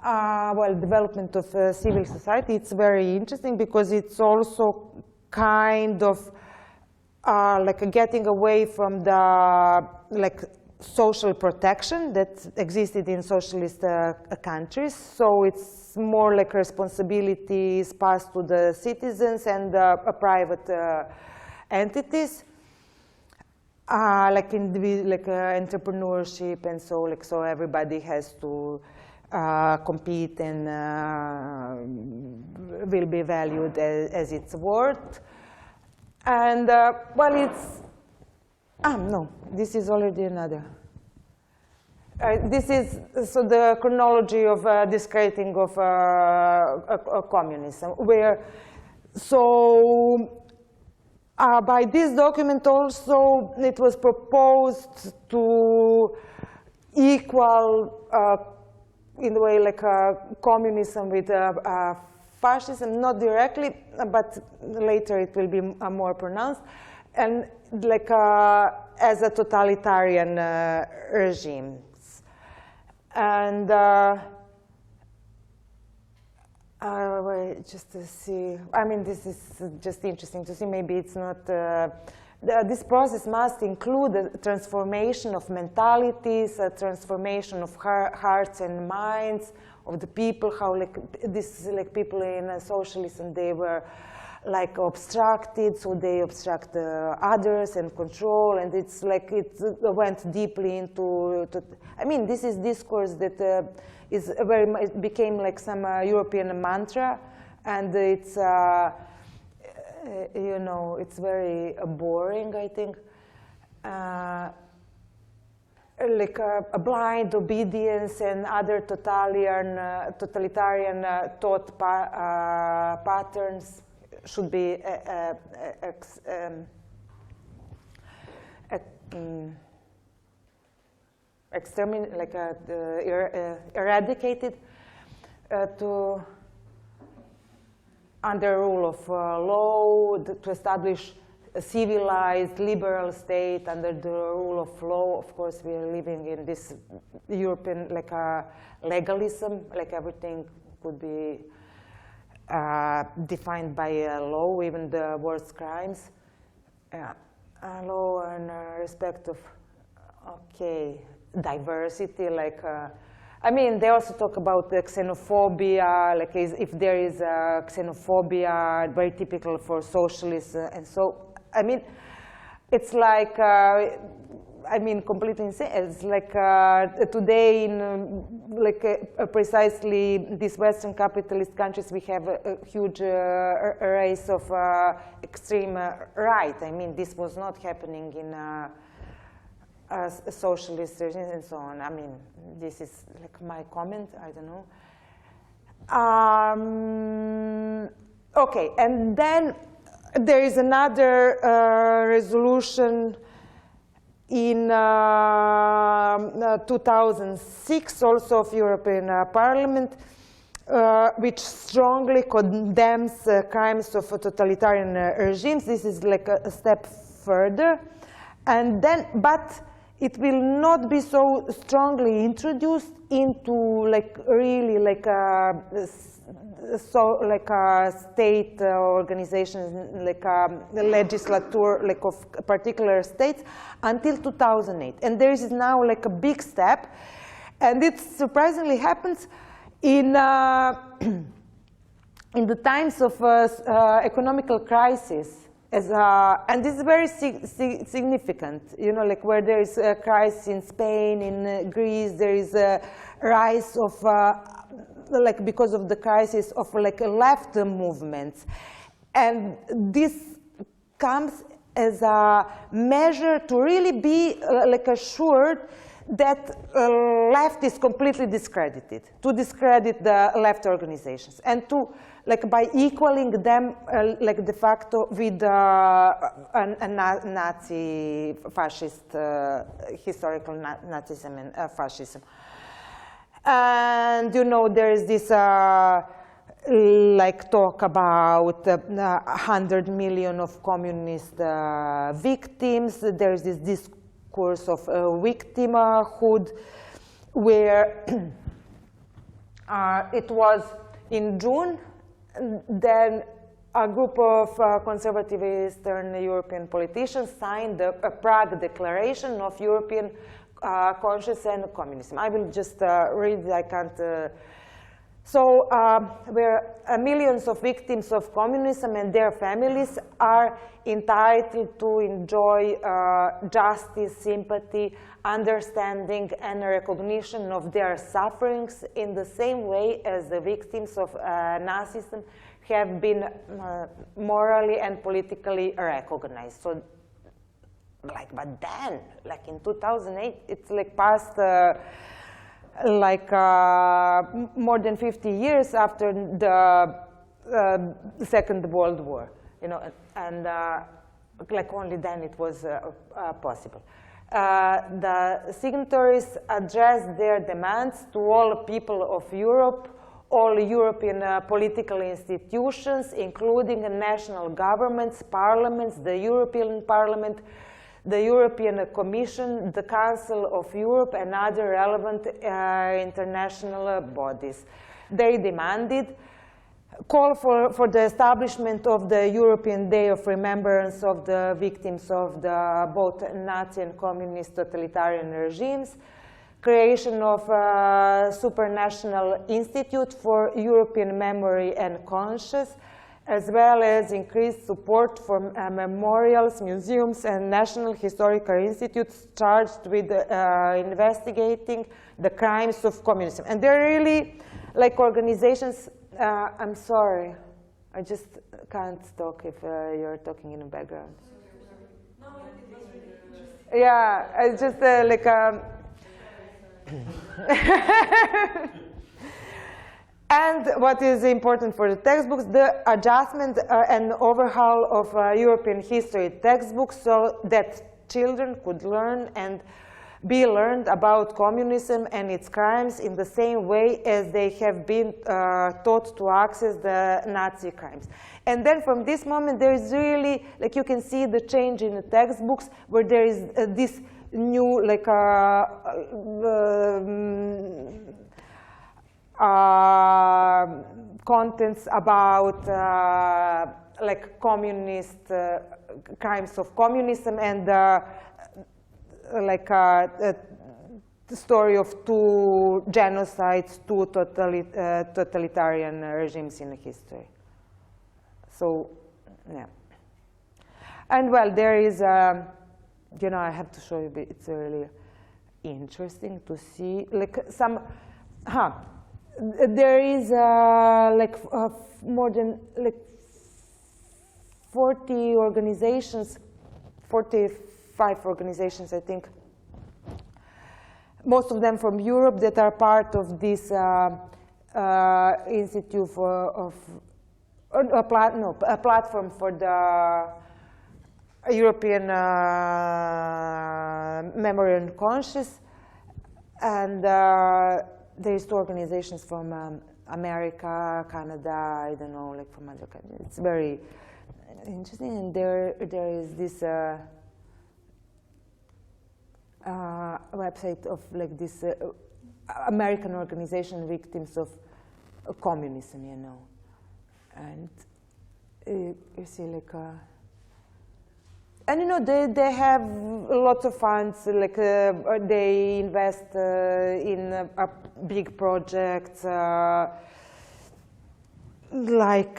well, development of civil society. It's very interesting because it's also kind of like getting away from the like social protection that existed in socialist countries. So it's more like responsibilities passed to the citizens and private entities, like entrepreneurship, and so, like, so everybody has to compete and will be valued as it's worth. And well, it's no, this is already another. This is so the chronology of discrediting of communism, where so by this document also it was proposed to equal in the way like communism with fascism, not directly, but later it will be more pronounced, and like as a totalitarian regimes. And wait, just to see, I mean, this is just interesting to see. Maybe it's not, this process must include a transformation of mentalities, a transformation of hearts and minds of the people, how like, this is like people in socialism, they were like obstructed, so they obstruct others and control, and it's like it went deeply into, I mean, this is discourse that is very, it became like some European mantra, and it's, you know, it's very boring, I think. Like a blind obedience and other totalitarian thought patterns should be eradicated to under rule of law, to establish a civilized, liberal state under the rule of law. Of course, we are living in this European like legalism, like everything could be defined by law, even the worst crimes. Law and respect of, okay, diversity, like, I mean, they also talk about the xenophobia, like if there is xenophobia, very typical for socialists, and so, I mean, it's like, I mean, completely insane. It's like today in precisely these Western capitalist countries, we have a huge race of extreme right. I mean, this was not happening in socialist regimes and so on. I mean, this is like my comment, I don't know. Okay, and then there is another resolution in 2006, also of European Parliament, which strongly condemns crimes of totalitarian regimes. This is like a step further, and then, but it will not be so strongly introduced into like really like so like state organizations, like the legislature, like of particular states, until 2008. And there is now like a big step, and it surprisingly happens in in the times of economical crisis. And this is very significant, you know, like where there is a crisis in Spain, in Greece, there is a rise of, like because of the crisis of like left movements. And this comes as a measure to really be like assured that left is completely discredited, to discredit the left organizations, and to, like by equaling them, like de facto with a Nazi fascist, historical Nazism and fascism. And you know, there is this like talk about 100 million of communist victims. There is this discourse of victimhood, where it was in June. Then a group of conservative Eastern European politicians signed the Prague Declaration of European Conscience and Communism. I will just read, I can't. So where millions of victims of communism and their families are entitled to enjoy justice, sympathy, understanding, and recognition of their sufferings in the same way as the victims of Nazism have been morally and politically recognized. So, like, but then, like in 2008, it's like past like more than 50 years after the Second World War, you know, and like only then it was possible. The signatories addressed their demands to all people of Europe, all European political institutions, including national governments, parliaments, the European Parliament, the European Commission, the Council of Europe, and other relevant international bodies. They demanded call for the establishment of the European Day of Remembrance of the victims of both Nazi and communist totalitarian regimes, creation of a supranational institute for European memory and conscience, as well as increased support for memorials, museums, and national historical institutes charged with investigating the crimes of communism. And they're really like organizations. I'm sorry, I just can't talk if you're talking in the background. Yeah, it's just like And what is important for the textbooks, the adjustment and overhaul of European history textbooks so that children could learn and be learned about communism and its crimes in the same way as they have been taught to access the Nazi crimes. And then from this moment, there is really, like you can see the change in the textbooks where there is this new, like, contents about like communist crimes of communism and like the story of two genocides, two totalitarian regimes in history. So, yeah. And well, there is, you know, I have to show you, it's really interesting to see, like some, there is like more than like 40 organizations, 45 organizations, I think, most of them from Europe that are part of this institute for, a platform for the European memory and conscience. And there's two organizations from America, Canada, I don't know, like from other countries. It's very interesting. And there is this website of like this American organization, Victims of Communism, you know. And you see like and you know, they have lots of funds, like they invest in big projects, like,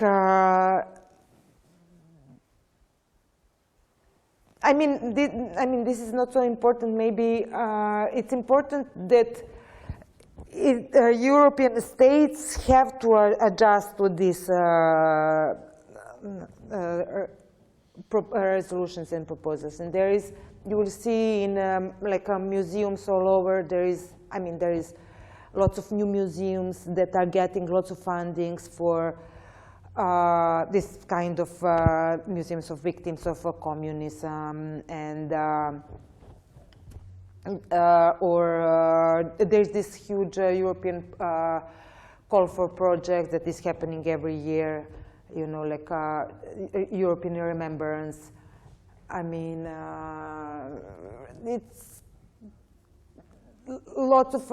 I mean, this is not so important. Maybe it's important that European states have to adjust to this resolutions and proposals. And there is, you will see in like museums all over, there is lots of new museums that are getting lots of fundings for this kind of museums of victims of communism, and or there's this huge European call for projects that is happening every year, you know, like European remembrance. I mean, it's lots of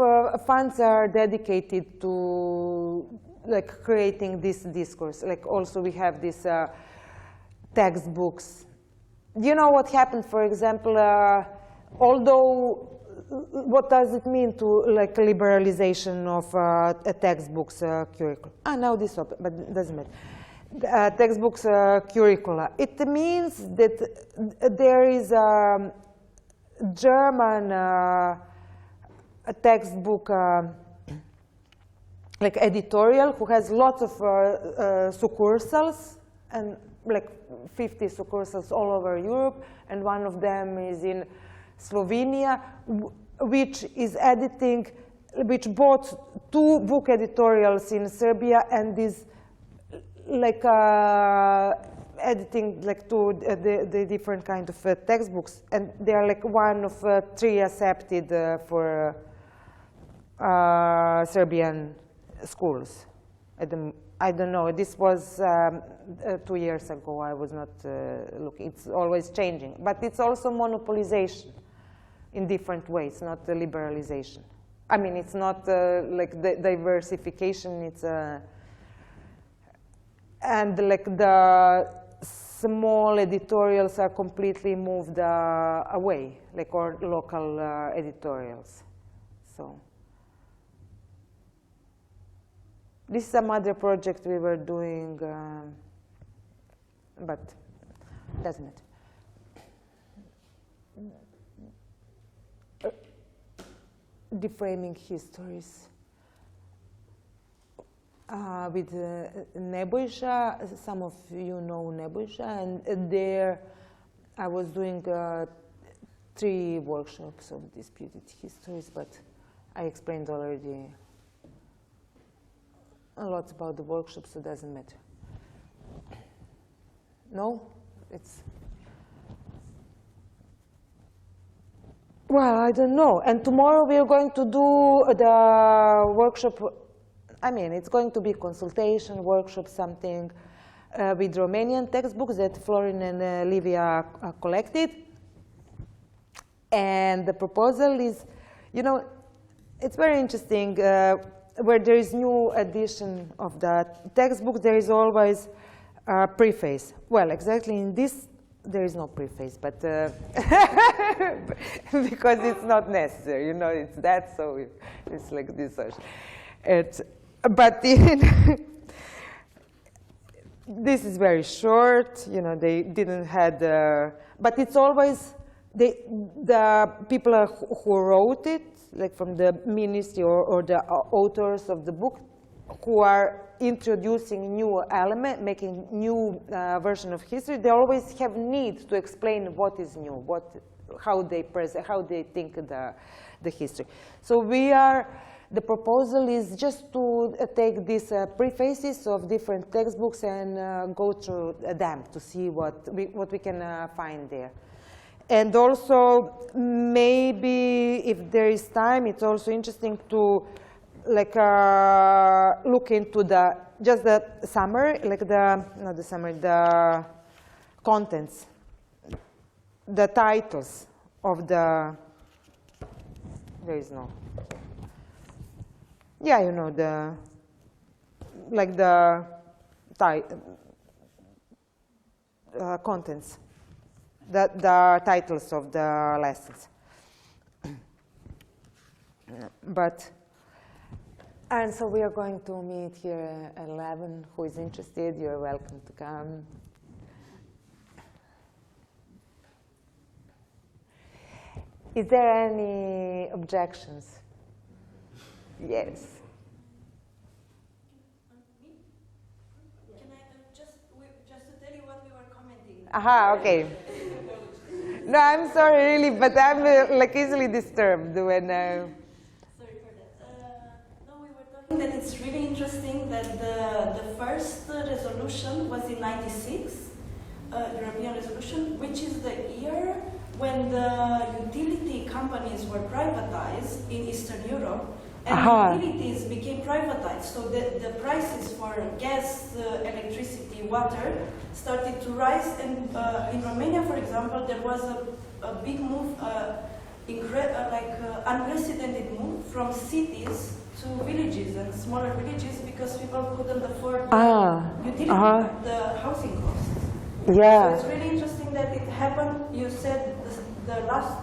funds are dedicated to like creating this discourse. Like also we have these textbooks. You know what happened, for example, although what does it mean to like liberalization of a textbooks curriculum? Now this open, but it doesn't matter. Textbooks curricula. It means that there is a German textbook like editorial who has lots of succursals, and like 50 succursals all over Europe, and one of them is in Slovenia, which is editing, which bought 2 book editorials in Serbia, and is like editing like the different kind of textbooks, and they are like one of 3 accepted for Serbian schools. I don't know. This was 2 years ago. I was not looking. It's always changing, but it's also monopolization in different ways, not the liberalization. I mean, it's not like the diversification. It's and like the small editorials are completely moved away, like our local editorials. So this is some other project we were doing, but doesn't matter. Deframing histories. With Nebojša, some of you know Nebojša, and there I was doing 3 workshops of disputed histories, but I explained already a lot about the workshops, so it doesn't matter. No? It's... Well, I don't know. And tomorrow we are going to do the workshop. I mean, it's going to be consultation, workshop, something with Romanian textbooks that Florin and Livia collected. And the proposal is, you know, it's very interesting. Where there is new edition of the textbook, there is always a preface. Well, exactly in this, there is no preface, but because it's not necessary, you know, it's that, so it's like this. But this is very short, you know, they didn't had, but it's always, the people who wrote it, like from the ministry or the authors of the book, who are introducing new element, making new version of history, they always have need to explain what is new, how they think the history. So the proposal is just to take these prefaces of different textbooks and go through them to see what we can find there. And also, maybe if there is time, it's also interesting to like look into just the summary, like not the summary, the contents, the titles of there is no. Yeah, you know, the contents. The titles of the lessons. And so we are going to meet here at 11. Who is interested, you're welcome to come. Is there any objections? Yes.
Can I just to tell you what we were commenting?
Aha, okay. No, I'm sorry, really, but I'm like easily disturbed when.
Sorry for that. No, we were talking that it's really interesting that the first resolution was in '96, European resolution, which is the year when the utility companies were privatized in Eastern Europe, and utilities became privatized. So the prices for gas, electricity, water started to rise. And in Romania, for example, there was a big move, unprecedented move from cities to villages and smaller villages because people couldn't afford the housing costs.
Yeah.
So it's really interesting that it happened. You said the last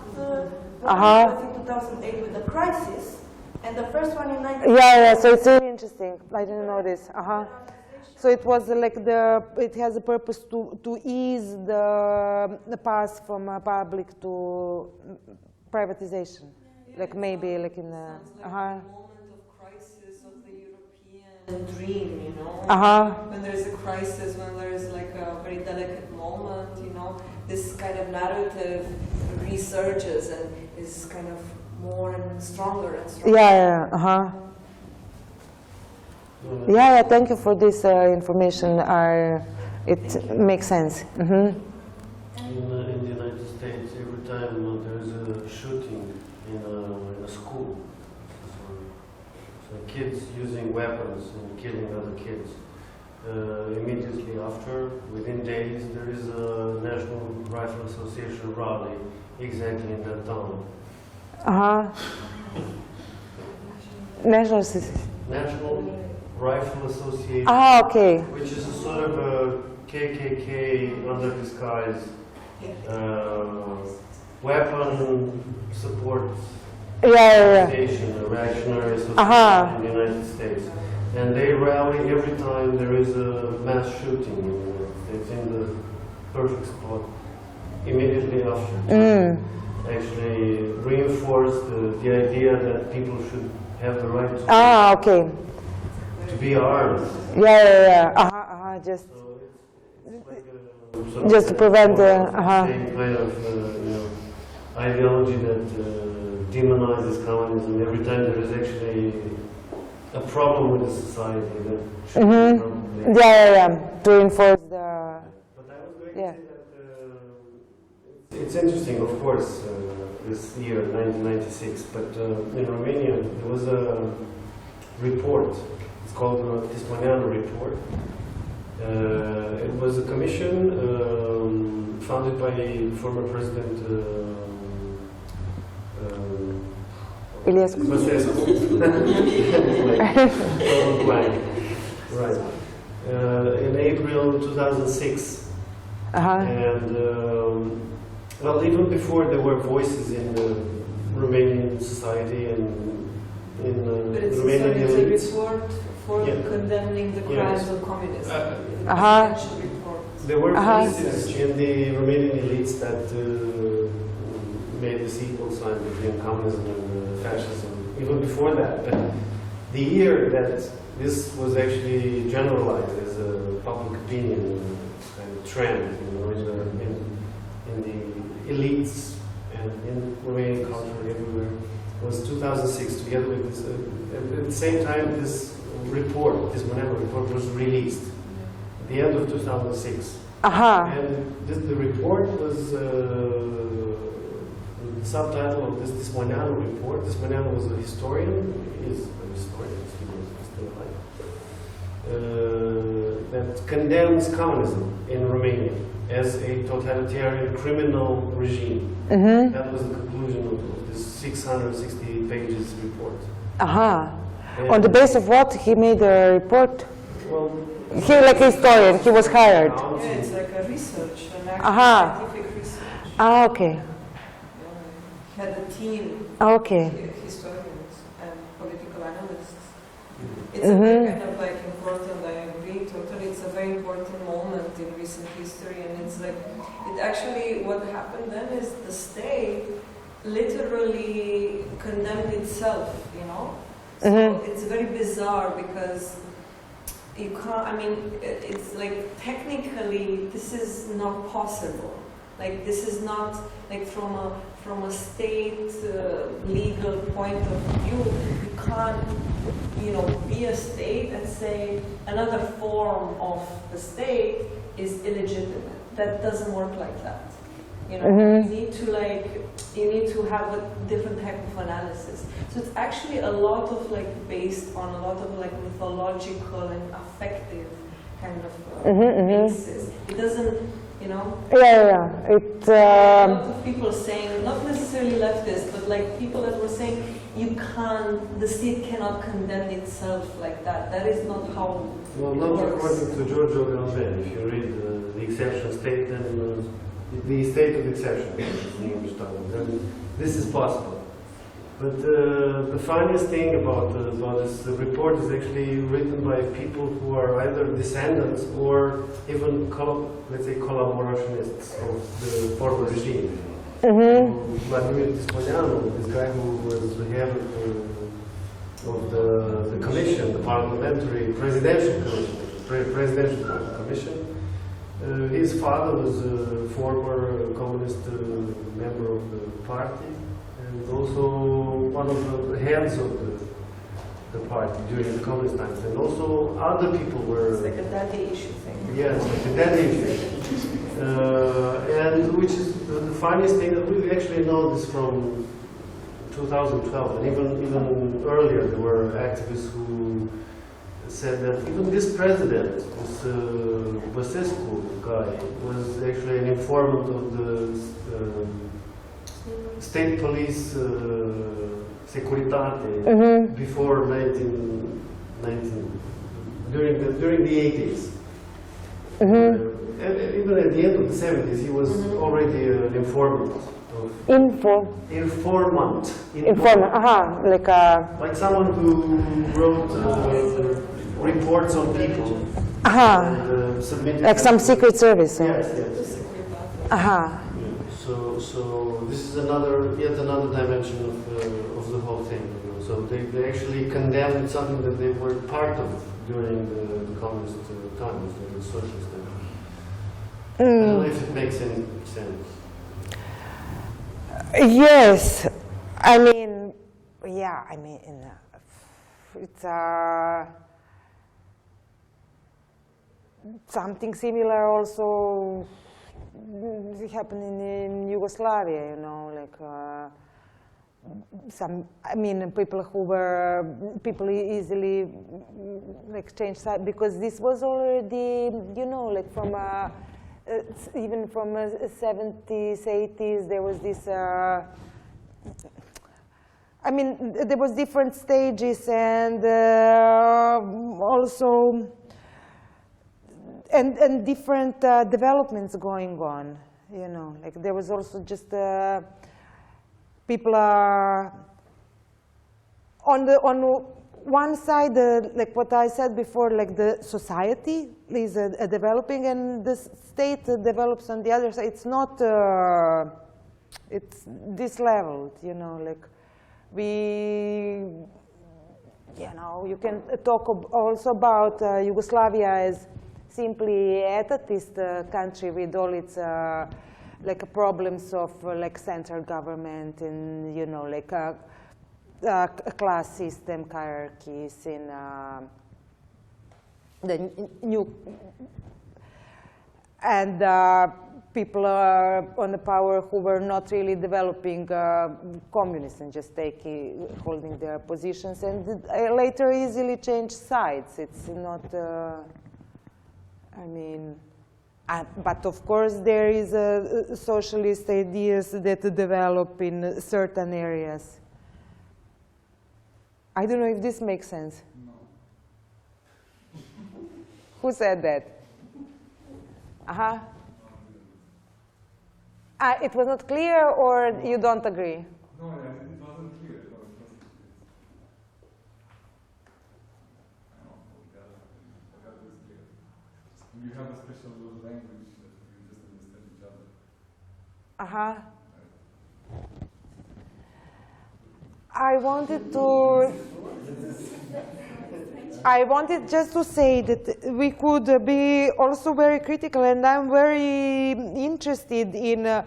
was in 2008 with the crisis, and the first one in 19.
Yeah. So it's really interesting. I didn't know this. So it was like it has a purpose to ease the path from public to privatization, like maybe like in the.
Moment of crisis of the European dream, you know. When there is a crisis, when there is like a very delicate moment, you know, this kind of narrative resurges and is kind of more and stronger and stronger.
Yeah, thank you for this information. it makes sense.
In the United States, every time there's a shooting in a school, so kids using weapons and killing other kids, immediately after, within days, there is a National Rifle Association rally exactly in that town. National Rifle Association,
okay.
which is a sort of a KKK under disguise weapon support association, a reactionary association in the United States. And they rally every time there is a mass shooting. It's in the perfect spot immediately after. Actually reinforce the idea that people should have the right to to be armed.
Just
So it's like a, sort
just to
of
prevent the
same kind of ideology that demonizes communism. Every time there is actually a problem with the society that should be probably.
to enforce the.
But I was going to say that it's interesting, of course, this year, 1996, but in Romania there was a report. It's called the Vahida report. It was a commission founded by former President Basescu. Right. In April 2006. And well, even before there were voices in the Romanian society and in
But it's
Romanian elites.
a report for condemning the crimes of communism.
There were voices in the Romanian elites that made this equal sign between communism and fascism, even before that. But the year that this was actually generalized as a public opinion kind of trend, in the elites and in Romanian culture everywhere, was 2006. Together with this, at the same time, this report, this Vahida report, was released at the end of 2006. And the report was the subtitle of this Disputed report. Disputed was a historian, is a historian, still alive, that condemns communism in Romania as a totalitarian criminal regime. That was the conclusion of this 660 pages report.
On the basis of what he made a report?
Well,
he, like a historian, he was hired.
Yeah, it's like a research, an actual scientific research.
Okay.
He had a team of historians and political analysts. It's a very kind of like important, I agree totally, it's a very important moment in recent history, and it's like, it actually, what happened then is the state literally condemned itself, you know? So it's very bizarre because you can't, I mean, it's like technically this is not possible. Like this is not, like from a state legal point of view, you can't, you know, be a state and say another form of the state is illegitimate. That doesn't work like that. You know, you need to have a different type of analysis. So it's actually a lot of like based on a lot of like mythological and affective kind of basis. It doesn't, you know.
It.
A lot of people saying, not necessarily leftists, but like people that were saying, the state cannot condemn itself like that. That is not how.
Well, not according to Giorgio Galvin. If you read the exception state, then the state of exception, in English term, then this is possible. But the funniest thing about this report is actually written by people who are either descendants or even, let's say, collaborationists of the former regime. Vladimir Disputed, this guy who was the head of the commission, the parliamentary presidential commission. His father was a former communist member of the party, and also one of the heads of the party during the communist times, and also other people were.
It's like a daddy issue thing.
Yes, like a daddy issue. And which is the funniest thing that we actually know this from 2012, and even earlier there were activists who said that even this president, this Băsescu guy, was actually an informant of the state police Securitate before during the 80s. Even at the end of the 70s, he was already an informant. Informant.
Like
Like someone who wrote reports on people. And, submitted
like some secret service.
Yes, yes. So this is yet another dimension of the whole thing. You know. So they actually condemned something that they were part of during the communist times, the socialist times. I don't know if it makes any sense.
Yes, I mean, yeah, I mean, it's something similar also happening in Yugoslavia, you know, like people easily like change side, because this was already, you know, like from even from 70s, 80s, there was this, I mean, there was different stages and also, and different developments going on, you know, like there was also just, people are, on one side, like what I said before, like the society is developing and the state develops on the other side. It's not, it's this level, you know, like you know, you can talk also about Yugoslavia as simply etatist country with all its like problems of like central government and, you know, like a class system, hierarchies in the new, and people on the power who were not really developing communists and just holding their positions, and later easily changed sides. It's not, I mean, but of course there is socialist ideas that develop in certain areas. I don't know if this makes sense.
No.
Who said that? It was not clear, or you don't agree?
No, it wasn't clear. It wasn't clear. I don't know. That was clear. You have a special language that you just understand each other. I wanted just to say that we could be also very critical, and I'm very interested in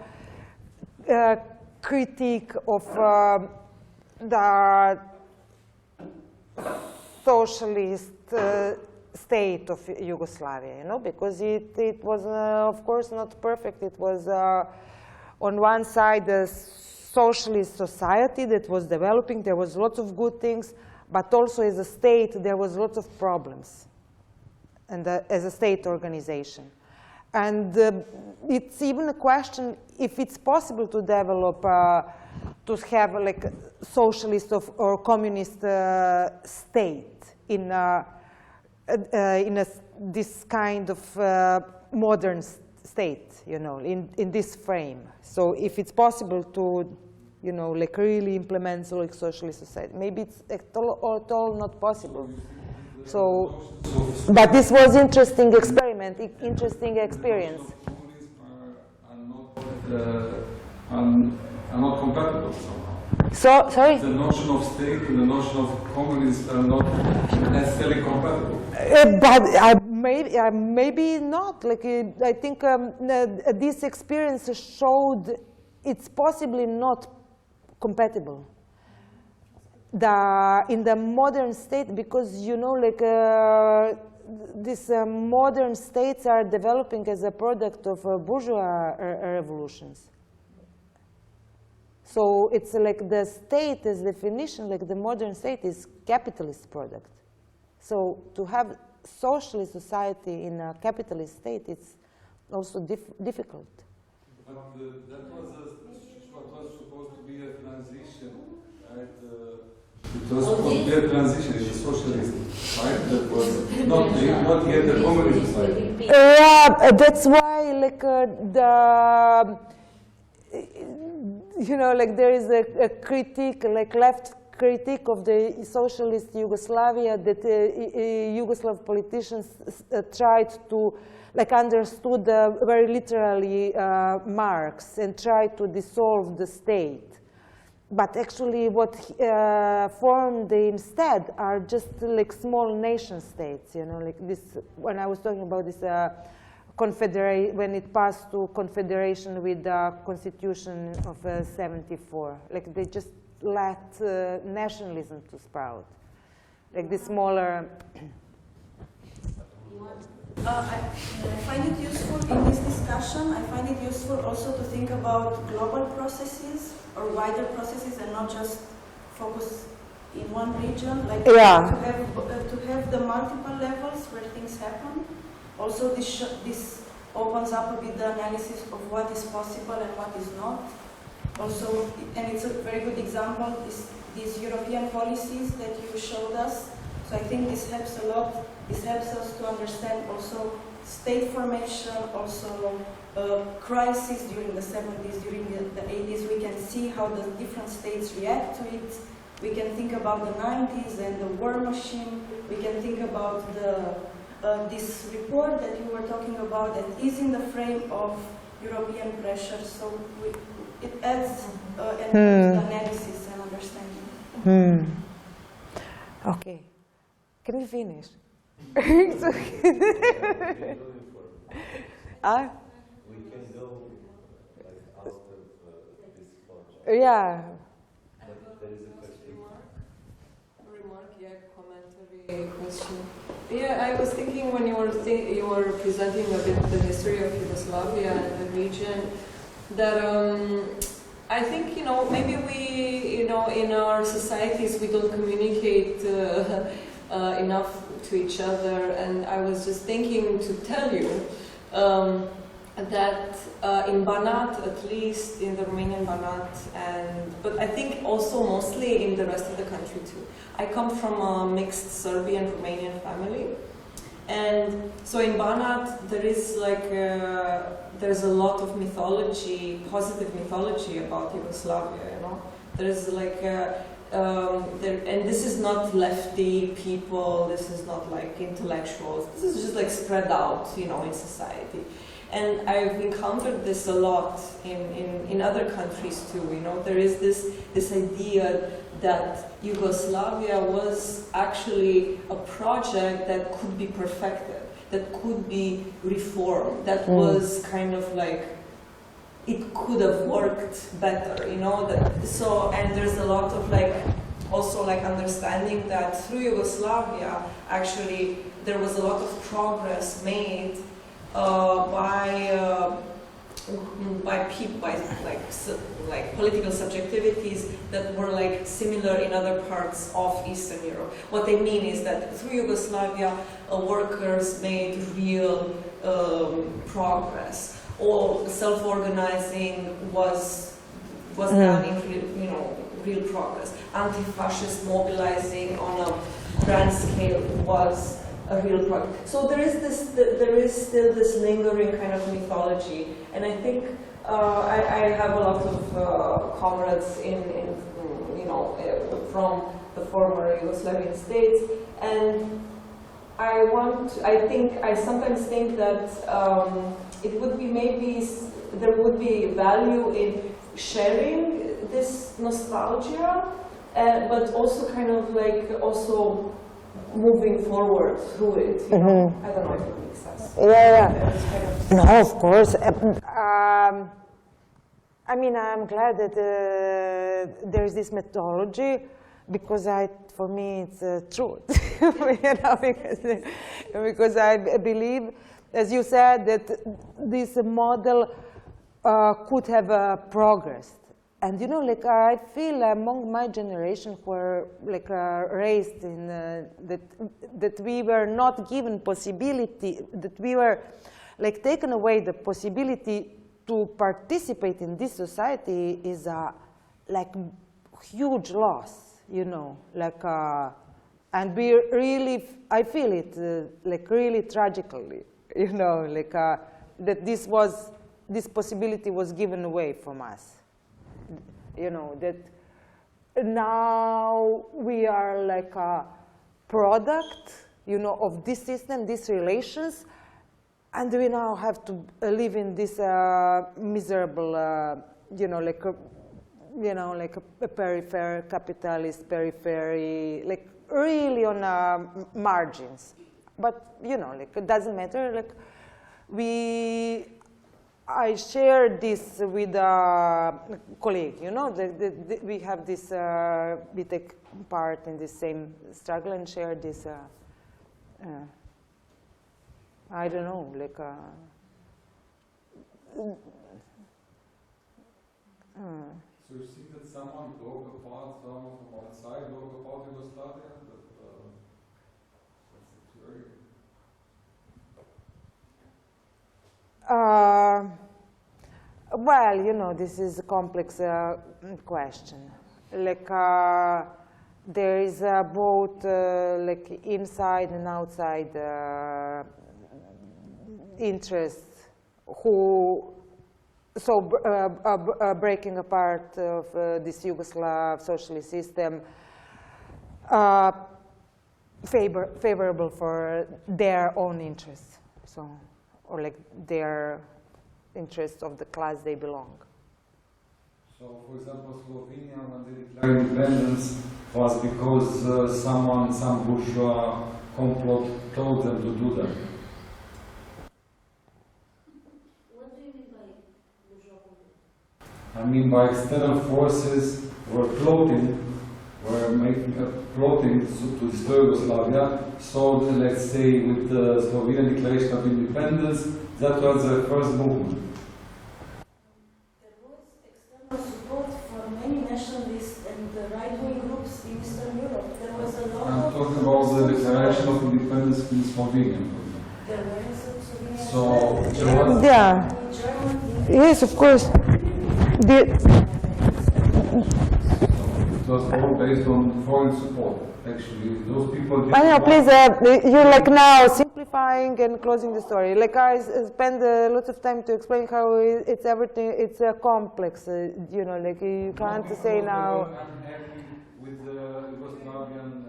critique of the socialist state of Yugoslavia, you know, because it was, of course, not perfect. It was, on one side, a socialist society that was developing. There was lots of good things, but also as a state, there was lots of problems, and as a state organization. And it's even a question if it's possible to develop, to have like a socialist or communist state in this kind of modern state, you know, in this frame. So if it's possible to, you know, like really implement like socialist society, maybe it's at all not possible. So, but this was interesting experiment, interesting experience.
Are not compatible somehow.
So, sorry?
The notion of state and the notion of communism are not necessarily compatible.
But maybe not. Like I think this experience showed it's possibly not compatible. in the modern state, because you know, like these modern states are developing as a product of bourgeois revolutions. So it's like the state as definition, like the modern state is capitalist product. So to have socialist society in a capitalist state, it's also difficult.
But that was what was supposed to be a transition, right? It was supposed to be a transition, it's a socialist, right? That was not yet a communist society.
Yeah, that's why, like you know, like there is a critique, like left critique of the socialist Yugoslavia, that Yugoslav politicians tried to, like, understood very literally Marx and tried to dissolve the state. But actually what formed instead are just like small nation states, you know, like this, when I was talking about this when it passed to confederation with the Constitution of '74, like they just let nationalism to sprout, like the smaller.
I find it useful in this discussion. I find it useful also to think about global processes or wider processes and not just focus in one region. Like to have the multiple levels where things happen. Also, this opens up a bit the analysis of what is possible and what is not. Also, and it's a very good example, these European policies that you showed us. So I think this helps a lot. This helps us to understand also state formation, also crisis during the 70s, during the 80s. We can see how the different states react to it. We can think about the 90s and the war machine. We can think about this report that you were talking about that is in the frame of European pressure. So it adds analysis and understanding.
Okay. Can we finish?
We can go like out of this project.
Yeah.
But there is a question.
Commentary question. Yeah, I was thinking when you were presenting a bit the history of Yugoslavia and the region, that I think, you know, maybe we, you know, in our societies we don't communicate enough to each other, and I was just thinking to tell you that in Banat, at least in the Romanian Banat, but I think also mostly in the rest of the country too. I come from a mixed Serbian-Romanian family, and so in Banat there is like there's a lot of mythology, positive mythology about Yugoslavia. You know, there's like. And this is not lefty people, this is not like intellectuals, this is just like spread out, you know, in society. And I've encountered this a lot in other countries too, you know. There is this idea that Yugoslavia was actually a project that could be perfected, that could be reformed, that was kind of like, it could have worked better, you know. And there's a lot of like, also like understanding that through Yugoslavia, actually, there was a lot of progress made by people, by like political subjectivities that were like similar in other parts of Eastern Europe. What they mean is that through Yugoslavia, workers made real progress. All self-organizing was done in real progress. Anti-fascist mobilizing on a grand scale was a real progress. So there is still this lingering kind of mythology, and I think I have a lot of comrades from the former Yugoslavian states, and I sometimes think that it would be there would be value in sharing this nostalgia, but also kind of like also moving forward through it. You know? I don't know if it makes sense.
Yeah. No, of course. I mean, I'm glad that there's this methodology, because for me it's truth, you know, because I believe, as you said, that this model could have progressed. And you know, like I feel among my generation who were like raised in that we were not given possibility, that we were like taken away the possibility to participate in this society is a like huge loss, you know, like and we really, I feel it like really tragically, you know, like that this possibility was given away from us. You know, that now we are like a product, you know, of this system, these relations, and we now have to live in this miserable, you know, like a periphery, capitalist periphery, like really on margins. But you know, like it doesn't matter. Like I share this with a colleague, you know, we have this, we take part in the same struggle and share this, I don't know, like,
So you see that someone broke apart, someone from outside broke apart Yugoslavia? That's very...
Well, you know, this is a complex question. Like, there is both like inside and outside interests who, so breaking apart of this Yugoslav socialist system, favorable for their own interests. So, or like their interests of the class they belong.
So, for example, Slovenia, when they declared independence, was because some bourgeois complot told them to do that.
What do you mean by bourgeois complot?
I mean by external forces were plotting to destroy Yugoslavia. So, let's say, with the Slovenian Declaration of Independence, that was the first movement.
There was external support for many nationalists and the right-wing groups in Eastern Europe. There was a lot
I'm talking about the Declaration of Independence in Slovenia.
There were in Slovenia.
So, there was...
Yeah. Yes, of course.
It was all based on foreign support, actually. Those people...
I know, please, you're like now simplifying and closing the story. Like I spend lots of time to explain how it's everything, it's complex, you know, like you can't say now...
I'm happy with the Yugoslavian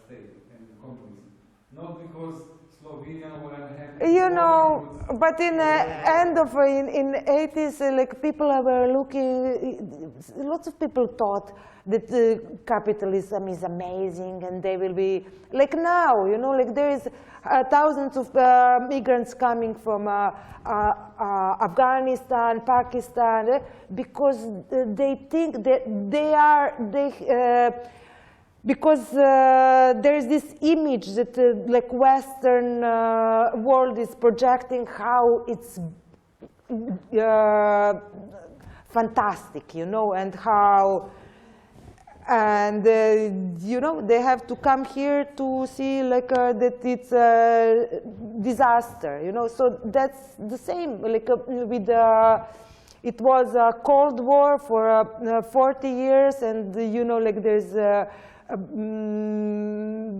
state and communism. Not because Slovenia were unhappy.
You know, but in the end of, in 80s, like people were looking, lots of people thought that capitalism is amazing and they will be, like now, you know, like there is thousands of migrants coming from Afghanistan, Pakistan, because they think that because there is this image that like Western world is projecting how it's fantastic, you know, and how, and you know, they have to come here to see like that it's a disaster, you know. So that's the same, like with it was a Cold War for 40 years, and you know, like there's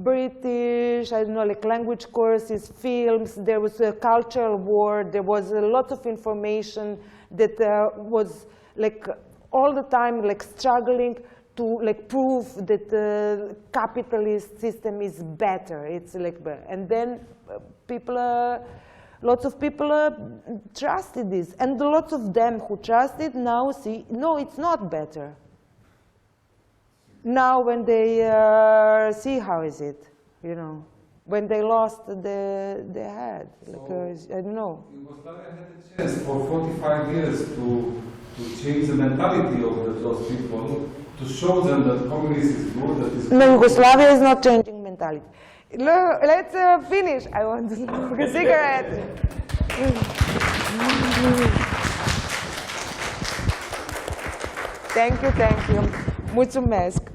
British, I don't know, like language courses, films, there was a cultural war, there was a lot of information that was like all the time like struggling to like prove that the capitalist system is better, it's like better. And then people, lots of people trusted this, and lots of them who trusted now see, no, it's not better. Now when they see how is it, you know, when they lost the head, like, I don't know.
Yugoslavia had a chance for 45 years to change the mentality of those people, to show them that communism is good, that is
No, Yugoslavia is not changing mentality. Let's finish. I want to smoke a cigarette. Thank you, thank you. Mulțumesc.